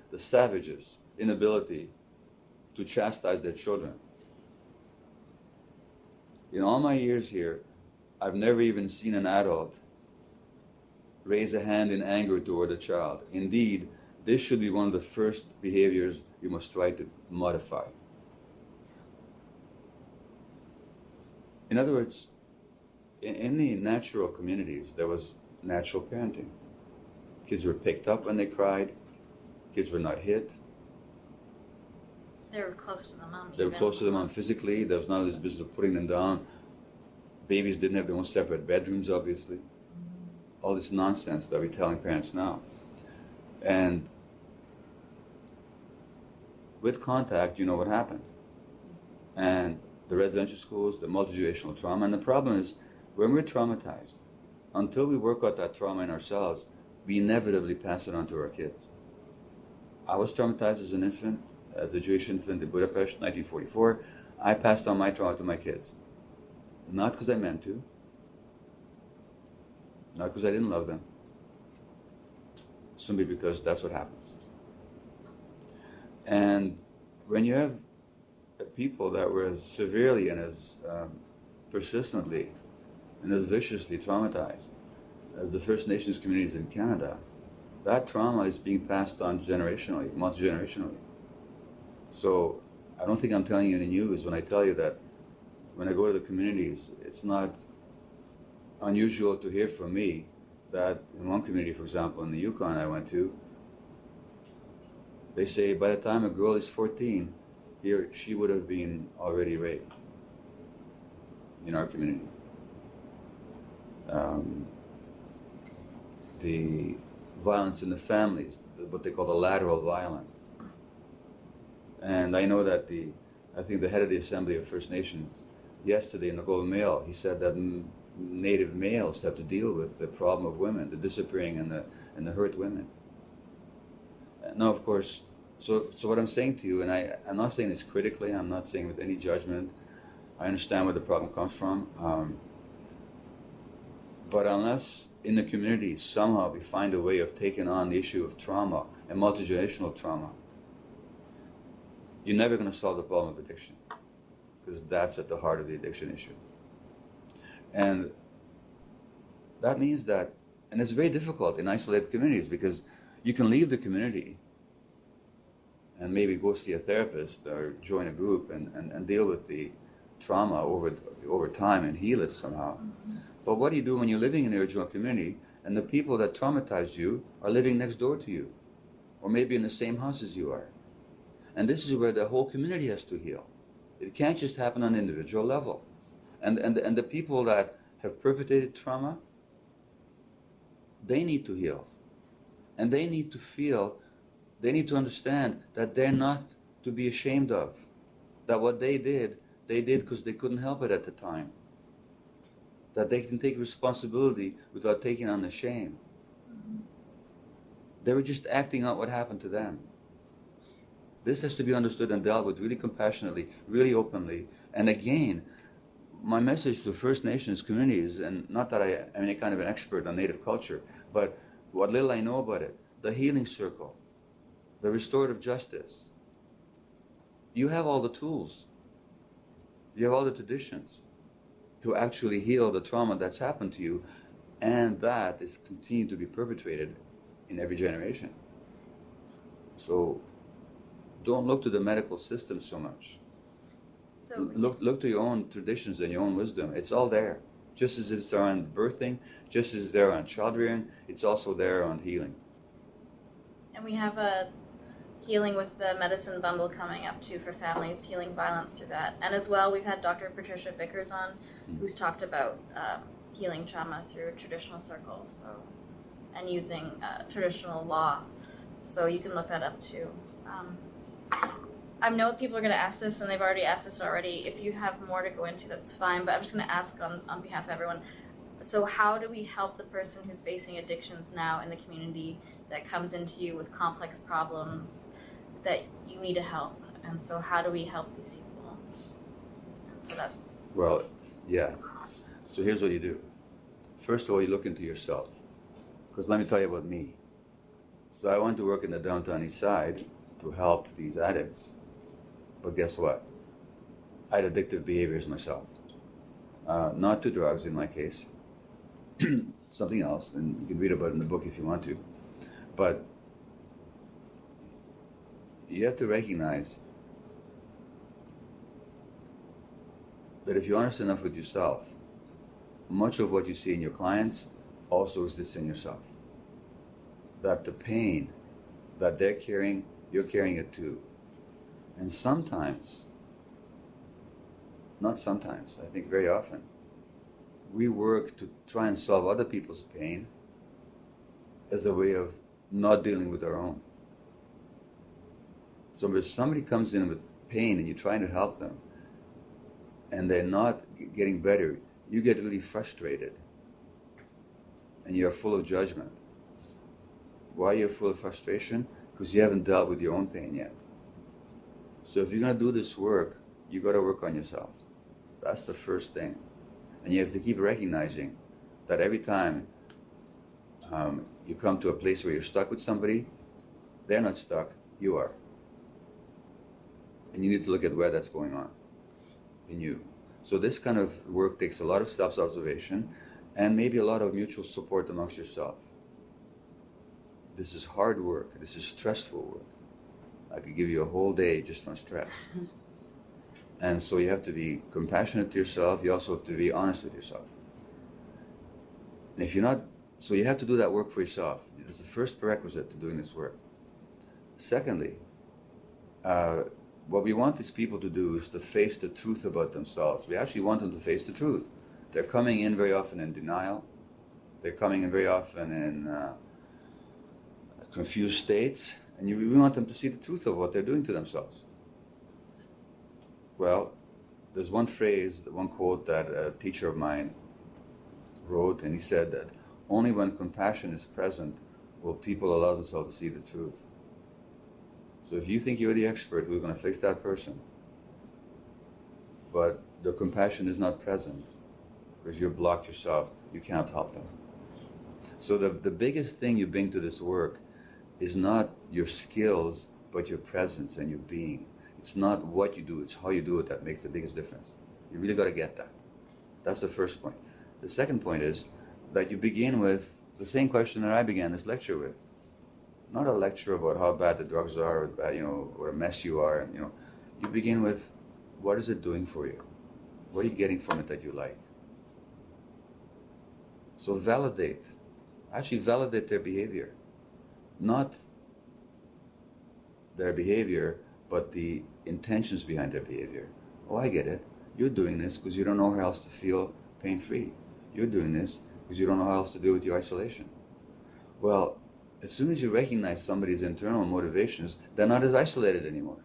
to chastise their children. In all my years here, I've never even seen an adult raise a hand in anger toward a child. Indeed, this should be one of the first behaviors you must try to modify. In other words, in the natural communities, there was natural parenting. Kids were picked up when they cried. Kids were not hit. They were close to the mom. They were close to the mom physically. There was none of this business of putting them down. Babies didn't have their own separate bedrooms, obviously. All this nonsense that we're telling parents now. And with contact, you know what happened. And the residential schools, the multi-generational trauma. And the problem is, when we're traumatized, until we work out that trauma in ourselves, we inevitably pass it on to our kids. I was traumatized as an infant, as a Jewish infant in Budapest, 1944. I passed on my trauma to my kids. Not because I meant to, not because I didn't love them, simply because that's what happens. And when you have people that were as severely and as persistently and as viciously traumatized as the First Nations communities in Canada, that trauma is being passed on generationally, multi-generationally. So I don't think I'm telling you any news when I tell you that when I go to the communities, it's not unusual to hear from me that in one community, for example, in the Yukon I went to, they say by the time a girl is 14, she would have been already raped in our community. The violence in the families, what they call the lateral violence. And I know that I think the head of the Assembly of First Nations yesterday in the Globe and Mail, he said that Native males have to deal with the problem of women, the disappearing and the hurt women. Now, of course, so what I'm saying to you, and I'm not saying this critically, I'm not saying with any judgment, I understand where the problem comes from, but unless in the community somehow we find a way of taking on the issue of trauma and multi-generational trauma, you're never going to solve the problem of addiction, because that's at the heart of the addiction issue. And that means that, and it's very difficult in isolated communities, because you can leave the community and maybe go see a therapist or join a group and deal with the trauma over time and heal it somehow. Mm-hmm. But what do you do when you're living in a original community and the people that traumatized you are living next door to you, or maybe in the same house as you are? And this is where the whole community has to heal. It can't just happen on an individual level. And the people that have perpetrated trauma, they need to heal. And they need to feel, they need to understand that they're not to be ashamed of. That what they did because they couldn't help it at the time. That they can take responsibility without taking on the shame. They were just acting out what happened to them. This has to be understood and dealt with really compassionately, really openly. And again, my message to the First Nations communities, and not that I am any kind of an expert on Native culture, but what little I know about it, the healing circle, the restorative justice. You have all the tools. You have all the traditions to actually heal the trauma that's happened to you, and that is continuing to be perpetrated in every generation. So don't look to the medical system so much. So look to your own traditions and your own wisdom. It's all there. Just as it's there on birthing, just as it's there on child rearing, it's also there on healing. And we have a healing with the medicine bundle coming up too for families, healing violence through that. And as well, we've had Dr. Patricia Vickers on, who's talked about healing trauma through traditional circles, and using traditional law. So you can look that up too. I know people are going to ask this, and they've already asked this already. If you have more to go into, that's fine, but I'm just going to ask on behalf of everyone. So how do we help the person who's facing addictions now in the community that comes into you with complex problems that you need to help? And so how do we help these people? And so that's... Well, yeah. So here's what you do. First of all, you look into yourself. Because let me tell you about me. So I went to work in the downtown east side to help these addicts. But guess what? I had addictive behaviors myself. Not to drugs in my case. Something else, and you can read about it in the book if you want to. But you have to recognize that if you're honest enough with yourself, much of what you see in your clients also exists in yourself. That the pain that they're carrying, you're carrying it too. And sometimes, not sometimes, I think very often, we work to try and solve other people's pain as a way of not dealing with our own. So if somebody comes in with pain and you're trying to help them and they're not getting better, you get really frustrated and you're full of judgment. Why you're full of frustration? Because you haven't dealt with your own pain yet. So if you're going to do this work, you got to work on yourself. That's the first thing. And you have to keep recognizing that every time You come to a place where you're stuck with somebody, they're not stuck, you are. And you need to look at where that's going on in you. So this kind of work takes a lot of self-observation and maybe a lot of mutual support amongst yourself. This is hard work. This is stressful work. I could give you a whole day just on stress. And so you have to be compassionate to yourself. You also have to be honest with yourself. And if you're not, so you have to do that work for yourself. It's the first prerequisite to doing this work. Secondly, what we want these people to do is to face the truth about themselves. We actually want them to face the truth. They're coming in very often in denial. They're coming in very often in confused states. And we want them to see the truth of what they're doing to themselves. Well, there's one phrase, one quote that a teacher of mine wrote, and he said that only when compassion is present will people allow themselves to see the truth. So if you think you're the expert who's going to fix that person, but the compassion is not present because you're blocked yourself, you can't help them. So the biggest thing you bring to this work is not your skills, but your presence and your being. It's not what you do, it's how you do it that makes the biggest difference. You really got to get that. That's the first point. The second point is that you begin with the same question that I began this lecture with. Not a lecture about how bad the drugs are, or what a mess you are. You begin with, what is it doing for you? What are you getting from it that you like? So validate their behavior. Not their behavior, but the intentions behind their behavior. Oh, I get it. You're doing this because you don't know how else to feel pain-free. You're doing this because you don't know how else to deal with your isolation. Well, as soon as you recognize somebody's internal motivations, they're not as isolated anymore.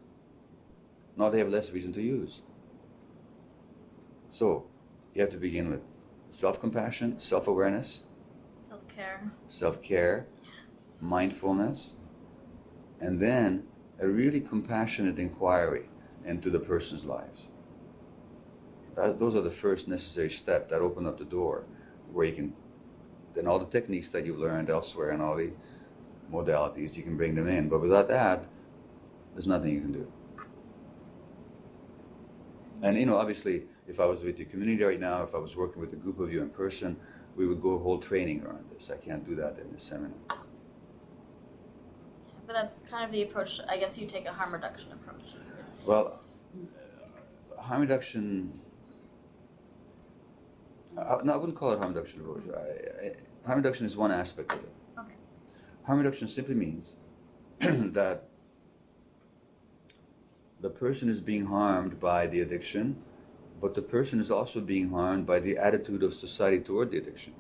Now they have less reason to use. So, you have to begin with self-compassion, self-awareness, self-care, mindfulness, and then a really compassionate inquiry into the person's lives. Those are the first necessary steps that open up the door where you can, then all the techniques that you've learned elsewhere and all the modalities, you can bring them in. But without that, there's nothing you can do. And obviously, if I was with your community right now, if I was working with a group of you in person, we would go a whole training around this. I can't do that in this seminar. But that's kind of the approach, I guess you take a harm reduction approach. Well, harm reduction, no, I wouldn't call it harm reduction approach. Harm reduction is one aspect of it. Okay. Harm reduction simply means that the person is being harmed by the addiction, but the person is also being harmed by the attitude of society toward the addiction.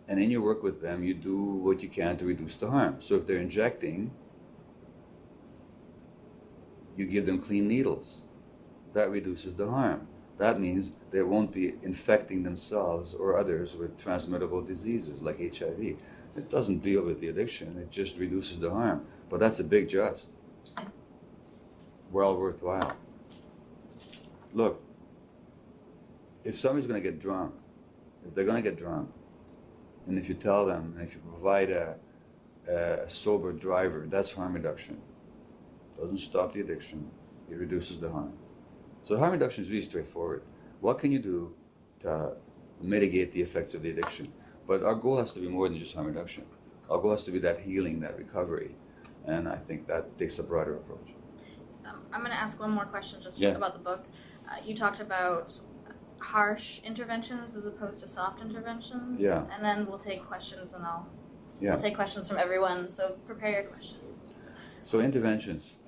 And in your work with them, you do what you can to reduce the harm. So if they're injecting, you give them clean needles. That reduces the harm. That means they won't be infecting themselves or others with transmittable diseases like HIV. It doesn't deal with the addiction, it just reduces the harm. But that's a big just. Well worthwhile. Look, if somebody's going to get drunk, if they're going to get drunk, and if you tell them, and if you provide a sober driver, that's harm reduction. Doesn't stop the addiction, it reduces the harm. So harm reduction is really straightforward. What can you do to mitigate the effects of the addiction? But our goal has to be more than just harm reduction. Our goal has to be that healing, that recovery. And I think that takes a broader approach. I'm going to ask one more question just about the book. You talked about harsh interventions as opposed to soft interventions. Yeah. And then we'll take questions and we'll take questions from everyone. So prepare your questions. So interventions.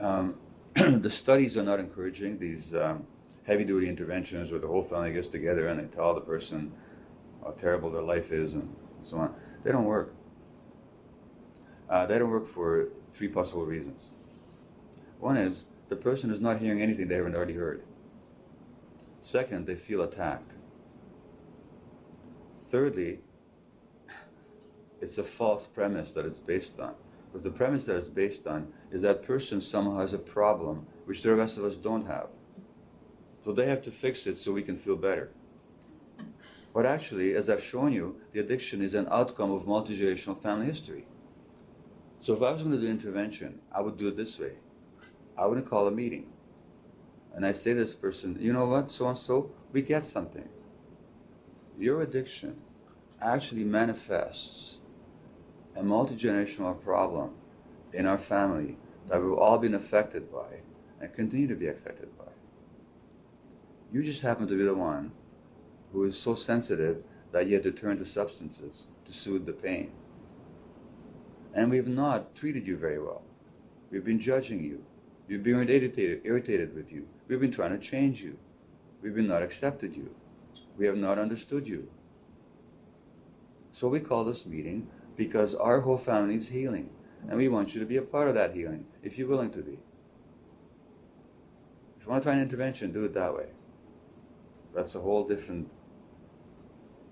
The studies are not encouraging these heavy-duty interventions where the whole family gets together and they tell the person how terrible their life is and so on. They don't work. They don't work for three possible reasons. One is the person is not hearing anything they haven't already heard. Second, they feel attacked. Thirdly, it's a false premise that it's based on. Because the premise that it's based on is that person somehow has a problem which the rest of us don't have. So they have to fix it so we can feel better. But actually, as I've shown you, the addiction is an outcome of multi-generational family history. So if I was going to do intervention, I would do it this way. I would call a meeting. And I say to this person, you know what, so-and-so, we get something. Your addiction actually manifests a multi-generational problem in our family that we've all been affected by and continue to be affected by. You just happen to be the one who is so sensitive that you have to turn to substances to soothe the pain. And we've not treated you very well. We've been judging you. We've been irritated with you. We've been trying to change you. We've been not accepted you. We have not understood you. So we call this meeting because our whole family is healing. And we want you to be a part of that healing, if you're willing to be. If you want to try an intervention, do it that way. That's a whole different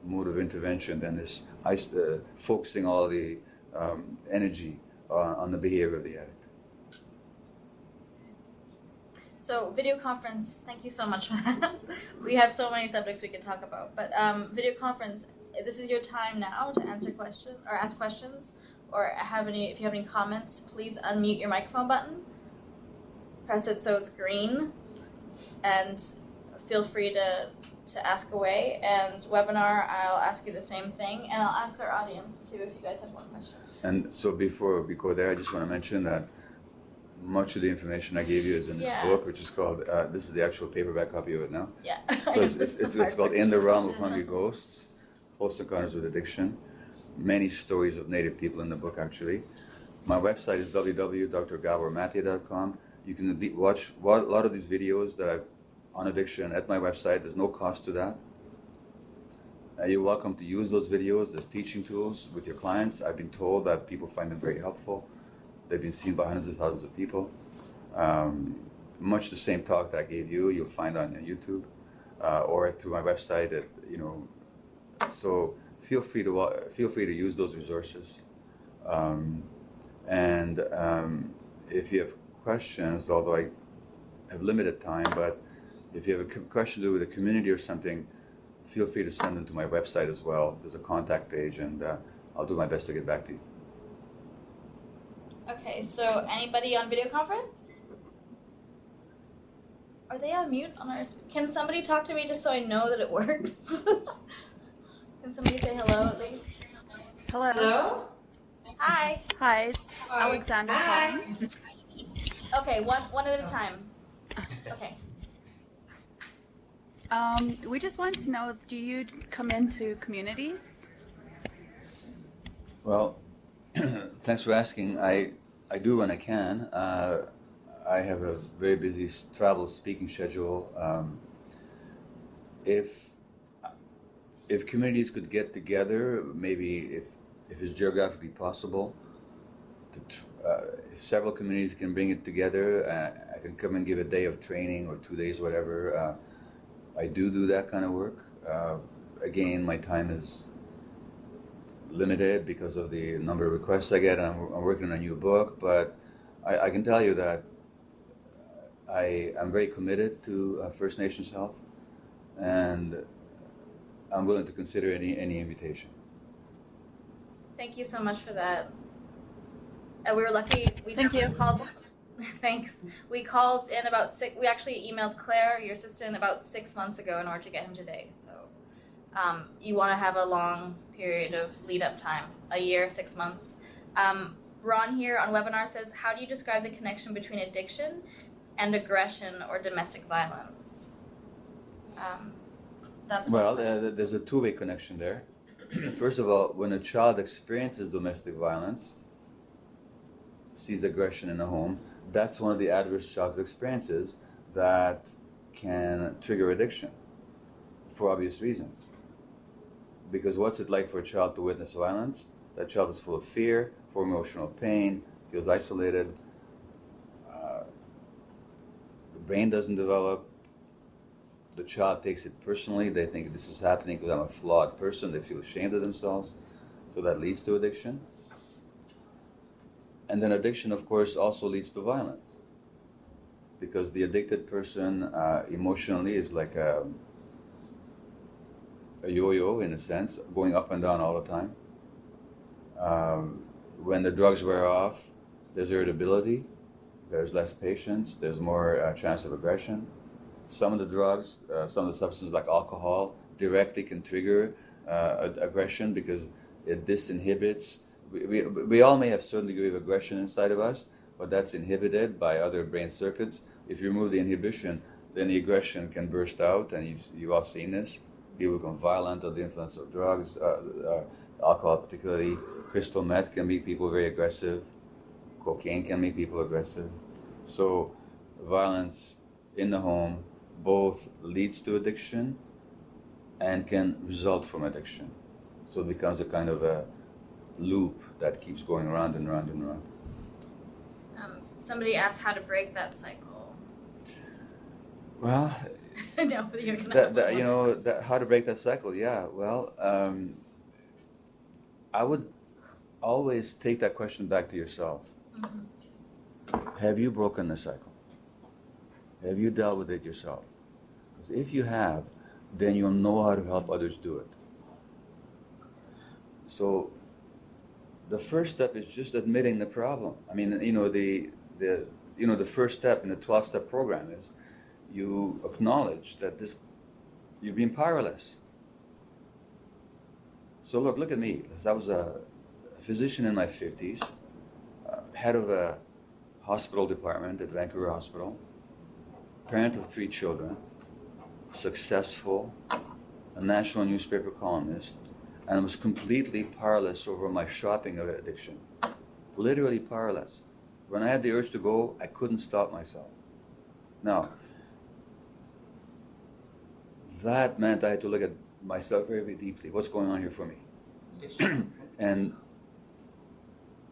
mode of intervention than this focusing all the energy on the behavior of the addict. So video conference, thank you so much for that. We have so many subjects we can talk about, but video conference, this is your time now to answer questions or ask questions, or if you have any comments, please unmute your microphone button. Press it so it's green, and feel free to ask away. And webinar, I'll ask you the same thing, and I'll ask our audience too if you guys have one question. And so before we go there, I just want to mention that much of the information I gave you is in this book, which is called, this is the actual paperback copy of it now. Yeah. So it's called In the Realm of Hungry Ghosts, Close Encounters with Addiction. Many stories of Native people in the book, actually. My website is www.drgabormathieu.com. You can watch a lot of these videos that I've on addiction at my website. There's no cost to that. You're welcome to use those videos as teaching tools with your clients. I've been told that people find them very helpful. They've been seen by hundreds of thousands of people. Much the same talk that I gave you, you'll find on YouTube or through my website. So feel free to use those resources. If you have questions, although I have limited time, but if you have a question to do with the community or something, feel free to send them to my website as well. There's a contact page, and I'll do my best to get back to you. Okay, so anybody on video conference? Are they on mute on our? Can somebody talk to me just so I know that it works? Can somebody say hello at least? Hello? Hi. Hi, it's Alexandra calling. Okay, one at a time. Okay. We just wanted to know, do you come into communities? Well, thanks for asking. I do when I can. I have a very busy travel speaking schedule. If communities could get together, maybe if it's geographically possible, if several communities can bring it together, I can come and give a day of training or 2 days, whatever. I do that kind of work. Again, my time is limited because of the number of requests I get. I'm working on a new book, but I can tell you that I'm very committed to First Nations health, and I'm willing to consider any invitation. Thank you so much for that. We were lucky. Thank you. Called. Thanks. We called in about six. We actually emailed Claire, your assistant, about 6 months ago in order to get him today. So you want to have a long period of lead-up time, a year, 6 months. Ron here on webinar says, how do you describe the connection between addiction and aggression or domestic violence? There's a two-way connection there. First of all, when a child experiences domestic violence, sees aggression in a home, that's one of the adverse childhood experiences that can trigger addiction for obvious reasons. Because what's it like for a child to witness violence? That child is full of fear, full of emotional pain, feels isolated, the brain doesn't develop, the child takes it personally, they think this is happening because I'm a flawed person, they feel ashamed of themselves, so that leads to addiction. And then addiction, of course, also leads to violence, because the addicted person emotionally is like a yo-yo in a sense, going up and down all the time. When the drugs wear off, there's irritability, there's less patience, there's more chance of aggression. Some of the drugs, some of the substances like alcohol, directly can trigger aggression because it disinhibits. We all may have a certain degree of aggression inside of us, but that's inhibited by other brain circuits. If you remove the inhibition, then the aggression can burst out, and you've all seen this. People become violent under the influence of drugs, alcohol particularly. Crystal meth can make people very aggressive. Cocaine can make people aggressive. So violence in the home both leads to addiction and can result from addiction. So it becomes a kind of a loop that keeps going around and around and around. Somebody asked how to break that cycle. Well, no, you're gonna how to break that cycle. Yeah, well, I would always take that question back to yourself. Mm-hmm. Have you broken the cycle? Have you dealt with it yourself? Because if you have, then you'll know how to help others do it. So the first step is just admitting the problem. I mean, the first step in the 12-step program is you acknowledge that you've been powerless. So look at me. I was a physician in my 50s, head of a hospital department at Vancouver Hospital, parent of 3 children, successful, a national newspaper columnist, and I was completely powerless over my shopping addiction. Literally powerless. When I had the urge to go, I couldn't stop myself. Now, that meant I had to look at myself very, very deeply. What's going on here for me? And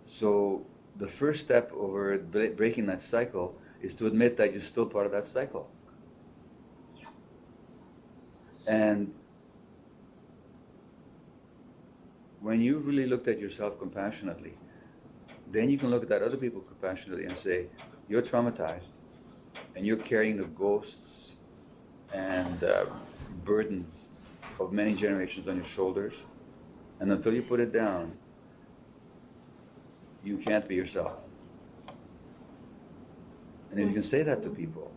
so the first step over breaking that cycle is to admit that you're still part of that cycle. And when you've really looked at yourself compassionately, then you can look at other people compassionately and say, you're traumatized, and you're carrying the ghosts and burdens of many generations on your shoulders, and until you put it down, you can't be yourself. And if you can say that to people,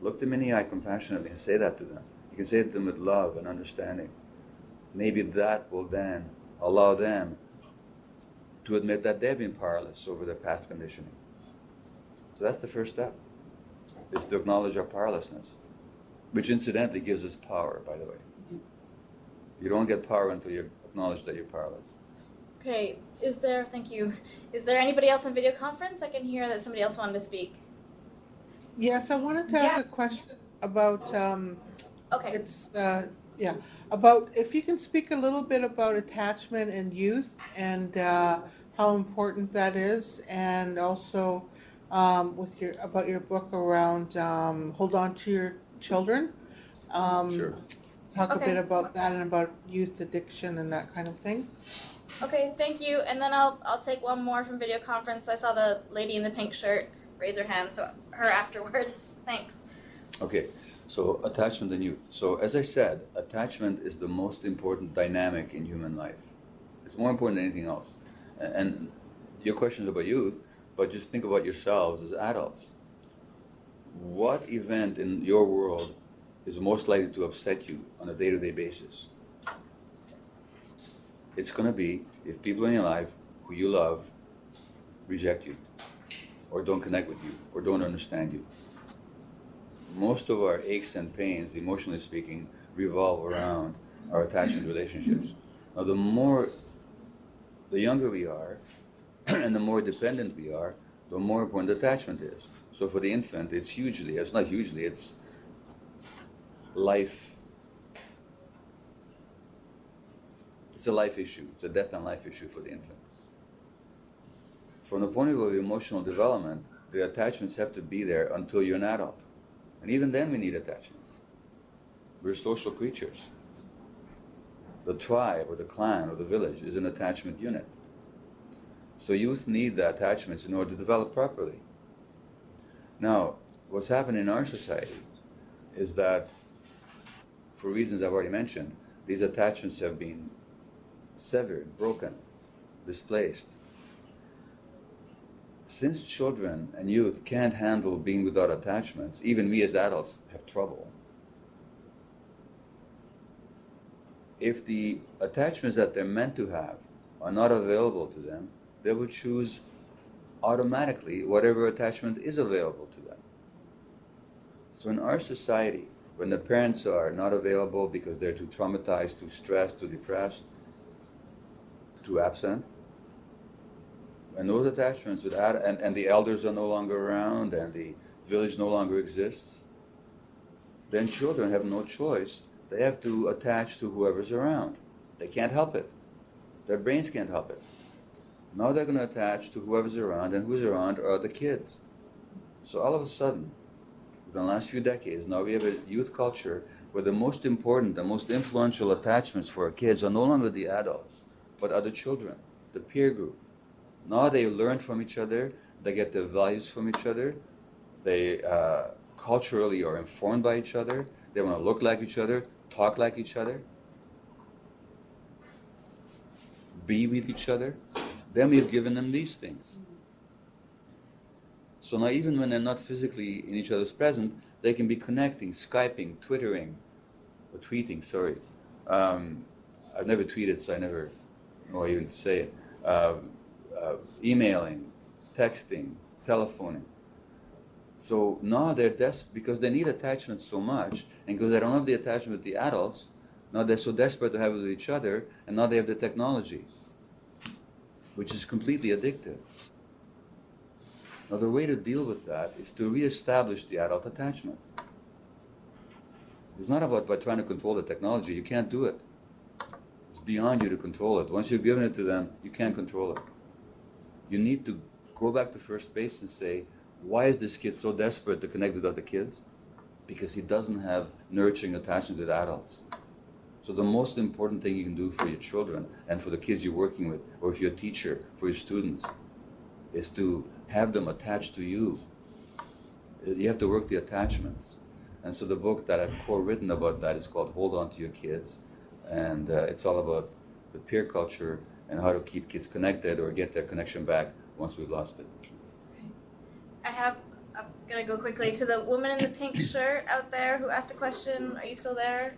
look them in the eye compassionately and say that to them. You can say it to them with love and understanding. Maybe that will then allow them to admit that they've been powerless over their past conditioning. So that's the first step, is to acknowledge our powerlessness, which incidentally gives us power, by the way. You don't get power until you acknowledge that you're powerless. Okay, thank you. Is there anybody else in video conference? I can hear that somebody else wanted to speak. Yes, I wanted to ask a question about, Okay. about if you can speak a little bit about attachment in youth and how important that is, and also about your book around Hold On to Your Children. Sure. Talk a bit about that and about youth addiction and that kind of thing. Okay, thank you. And then I'll take one more from video conference. I saw the lady in the pink shirt raise her hand, so her afterwards. Thanks. Okay, so attachment in youth. So as I said, attachment is the most important dynamic in human life. It's more important than anything else. And your question is about youth, but just think about yourselves as adults. What event in your world is most likely to upset you on a day-to-day basis? It's going to be if people in your life who you love reject you, or don't connect with you, or don't understand you. Most of our aches and pains, emotionally speaking, revolve around our attachment relationships. Now, the younger we are, and the more dependent we are, the more important attachment is. So for the infant, it's life. It's a life issue. It's a death and life issue for the infant. From the point of view of emotional development, the attachments have to be there until you're an adult. And even then we need attachments. We're social creatures. The tribe or the clan or the village is an attachment unit. So youth need the attachments in order to develop properly. Now, what's happened in our society is that, for reasons I've already mentioned, these attachments have been severed, broken, displaced. Since children and youth can't handle being without attachments, even we as adults have trouble. If the attachments that they're meant to have are not available to them, they will choose automatically whatever attachment is available to them. So in our society, when the parents are not available because they're too traumatized, too stressed, too depressed, too absent, when those attachments and the elders are no longer around and the village no longer exists, then children have no choice. They have to attach to whoever's around. They can't help it. Their brains can't help it. Now they're going to attach to whoever's around, and who's around are the kids. So all of a sudden, within the last few decades, now we have a youth culture where the most important, the most influential attachments for our kids are no longer the adults, but are the children, the peer group. Now they learn from each other, they get their values from each other, they culturally are informed by each other, they want to look like each other, talk like each other, be with each other. Then we've given them these things. So now even when they're not physically in each other's presence, they can be connecting, Skyping, Twittering, or tweeting, sorry. I've never tweeted, so I never know even to say it. Emailing, texting, telephoning. So now they're desperate because they need attachment so much, and because they don't have the attachment with the adults, now they're so desperate to have it with each other, and now they have the technology, which is completely addictive. Now the way to deal with that is to reestablish the adult attachments. It's not about by trying to control the technology. You can't do it. It's beyond you to control it. Once you've given it to them, you can't control it. You need to go back to first base and say, why is this kid so desperate to connect with other kids? Because he doesn't have nurturing attachment with adults. So the most important thing you can do for your children and for the kids you're working with, or if you're a teacher, for your students, is to have them attached to you. You have to work the attachments. And so the book that I've co-written about that is called Hold On to Your Kids. And it's all about the peer culture and how to keep kids connected or get their connection back once we've lost it. I'm going to go quickly to the woman in the pink shirt out there who asked a question. Are you still there?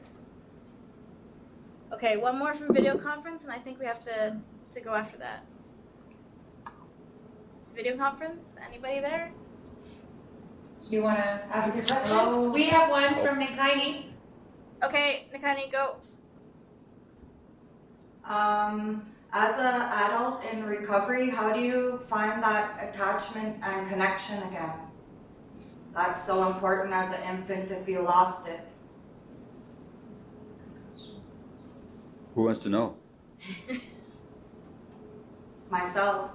Okay, one more from video conference, and I think we have to go after that. Video conference? Anybody there? Do you want to ask your question? Oh. We have one from Nikani. Okay, Nikani, go. As an adult in recovery, how do you find that attachment and connection again? That's so important as an infant if you lost it. Who wants to know? Myself.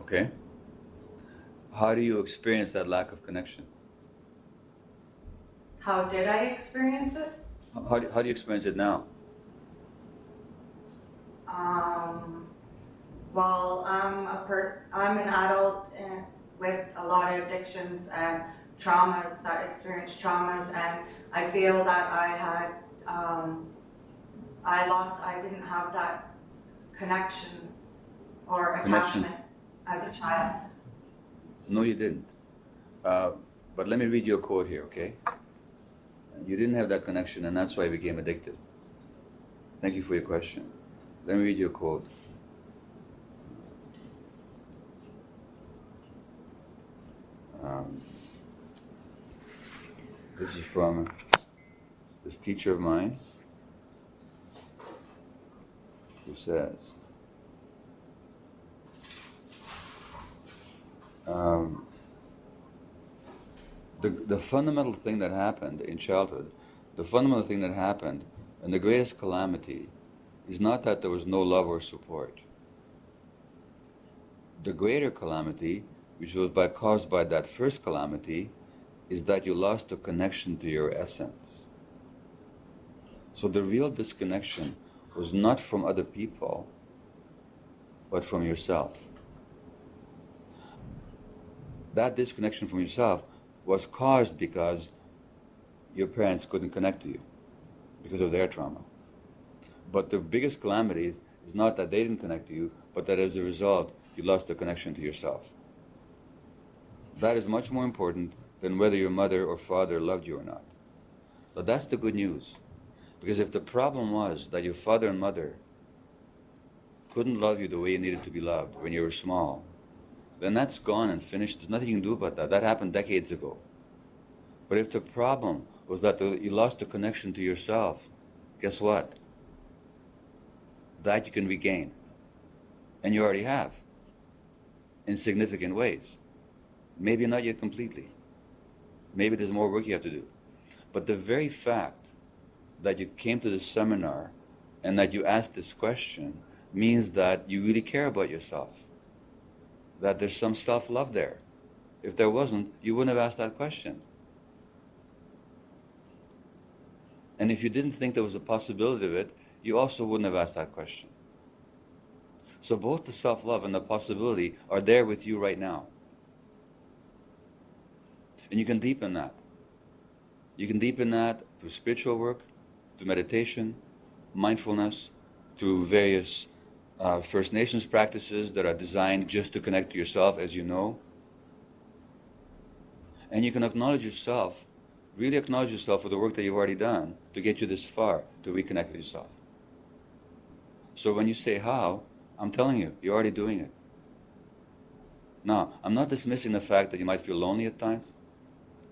Okay. How do you experience that lack of connection? How did I experience it? How do you experience it now? Well, I'm an adult with a lot of addictions and traumas, and I feel that I didn't have that connection or attachment as a child. No, you didn't. But let me read you a quote here, okay? You didn't have that connection, and that's why you became addicted. Thank you for your question. Let me read you a quote. This is from this teacher of mine who says, the fundamental thing that happened in childhood, the fundamental thing that happened, and the greatest calamity, is not that there was no love or support. The greater calamity, which was caused by that first calamity, is that you lost the connection to your essence. So the real disconnection was not from other people, but from yourself. That disconnection from yourself was caused because your parents couldn't connect to you, because of their trauma. But the biggest calamity is not that they didn't connect to you, but that as a result, you lost the connection to yourself. That is much more important than whether your mother or father loved you or not. But that's the good news. Because if the problem was that your father and mother couldn't love you the way you needed to be loved when you were small, then that's gone and finished. There's nothing you can do about that. That happened decades ago. But if the problem was that you lost the connection to yourself, guess what? That you can regain. And you already have, in significant ways. Maybe not yet completely. Maybe there's more work you have to do. But the very fact that you came to this seminar and that you asked this question means that you really care about yourself. That there's some self-love there. If there wasn't, you wouldn't have asked that question. And if you didn't think there was a possibility of it, you also wouldn't have asked that question. So both the self-love and the possibility are there with you right now. And you can deepen that. You can deepen that through spiritual work, through meditation, mindfulness, through various First Nations practices that are designed just to connect to yourself, as you know. And you can acknowledge yourself, really acknowledge yourself for the work that you've already done to get you this far, to reconnect with yourself. So when you say how, I'm telling you, you're already doing it. Now, I'm not dismissing the fact that you might feel lonely at times,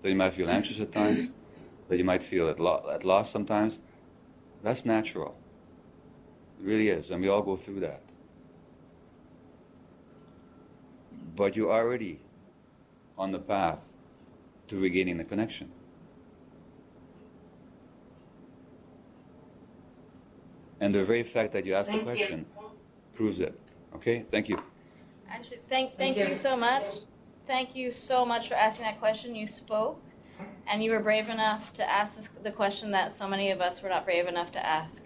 that you might feel anxious at times, that you might feel at loss sometimes. That's natural. It really is, and we all go through that. But you're already on the path to regaining the connection. And the very fact that you asked the question proves it. Okay? Thank you. Actually, thank you so much. Thank you so much for asking that question. You spoke, and you were brave enough to ask the question that so many of us were not brave enough to ask.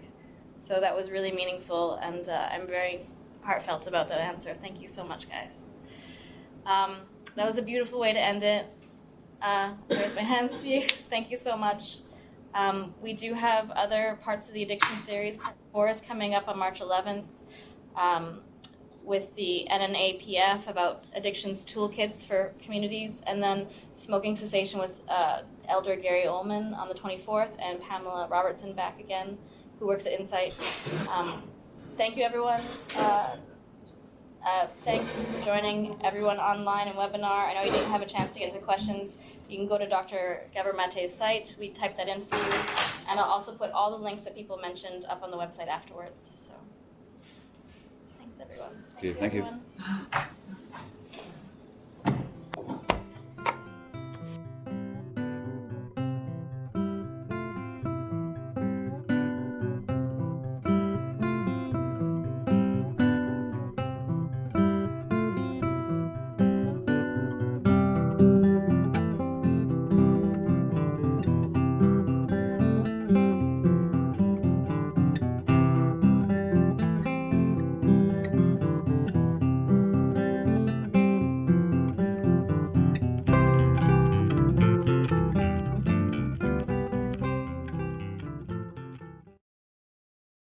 So that was really meaningful, and I'm very heartfelt about that answer. Thank you so much, guys. That was a beautiful way to end it. Raise my hands to you. Thank you so much. We do have other parts of the addiction series. Part 4 is coming up on March 11th with the NNAPF about addictions toolkits for communities, and then smoking cessation with Elder Gary Ullman on the 24th, and Pamela Robertson back again, who works at Insight. Thank you, everyone. Thanks for joining everyone online and webinar. I know you didn't have a chance to get into the questions. You can go to Dr. Gabor Mate's site. We typed that in for you. And I'll also put all the links that people mentioned up on the website afterwards. So thanks, everyone. Thank you.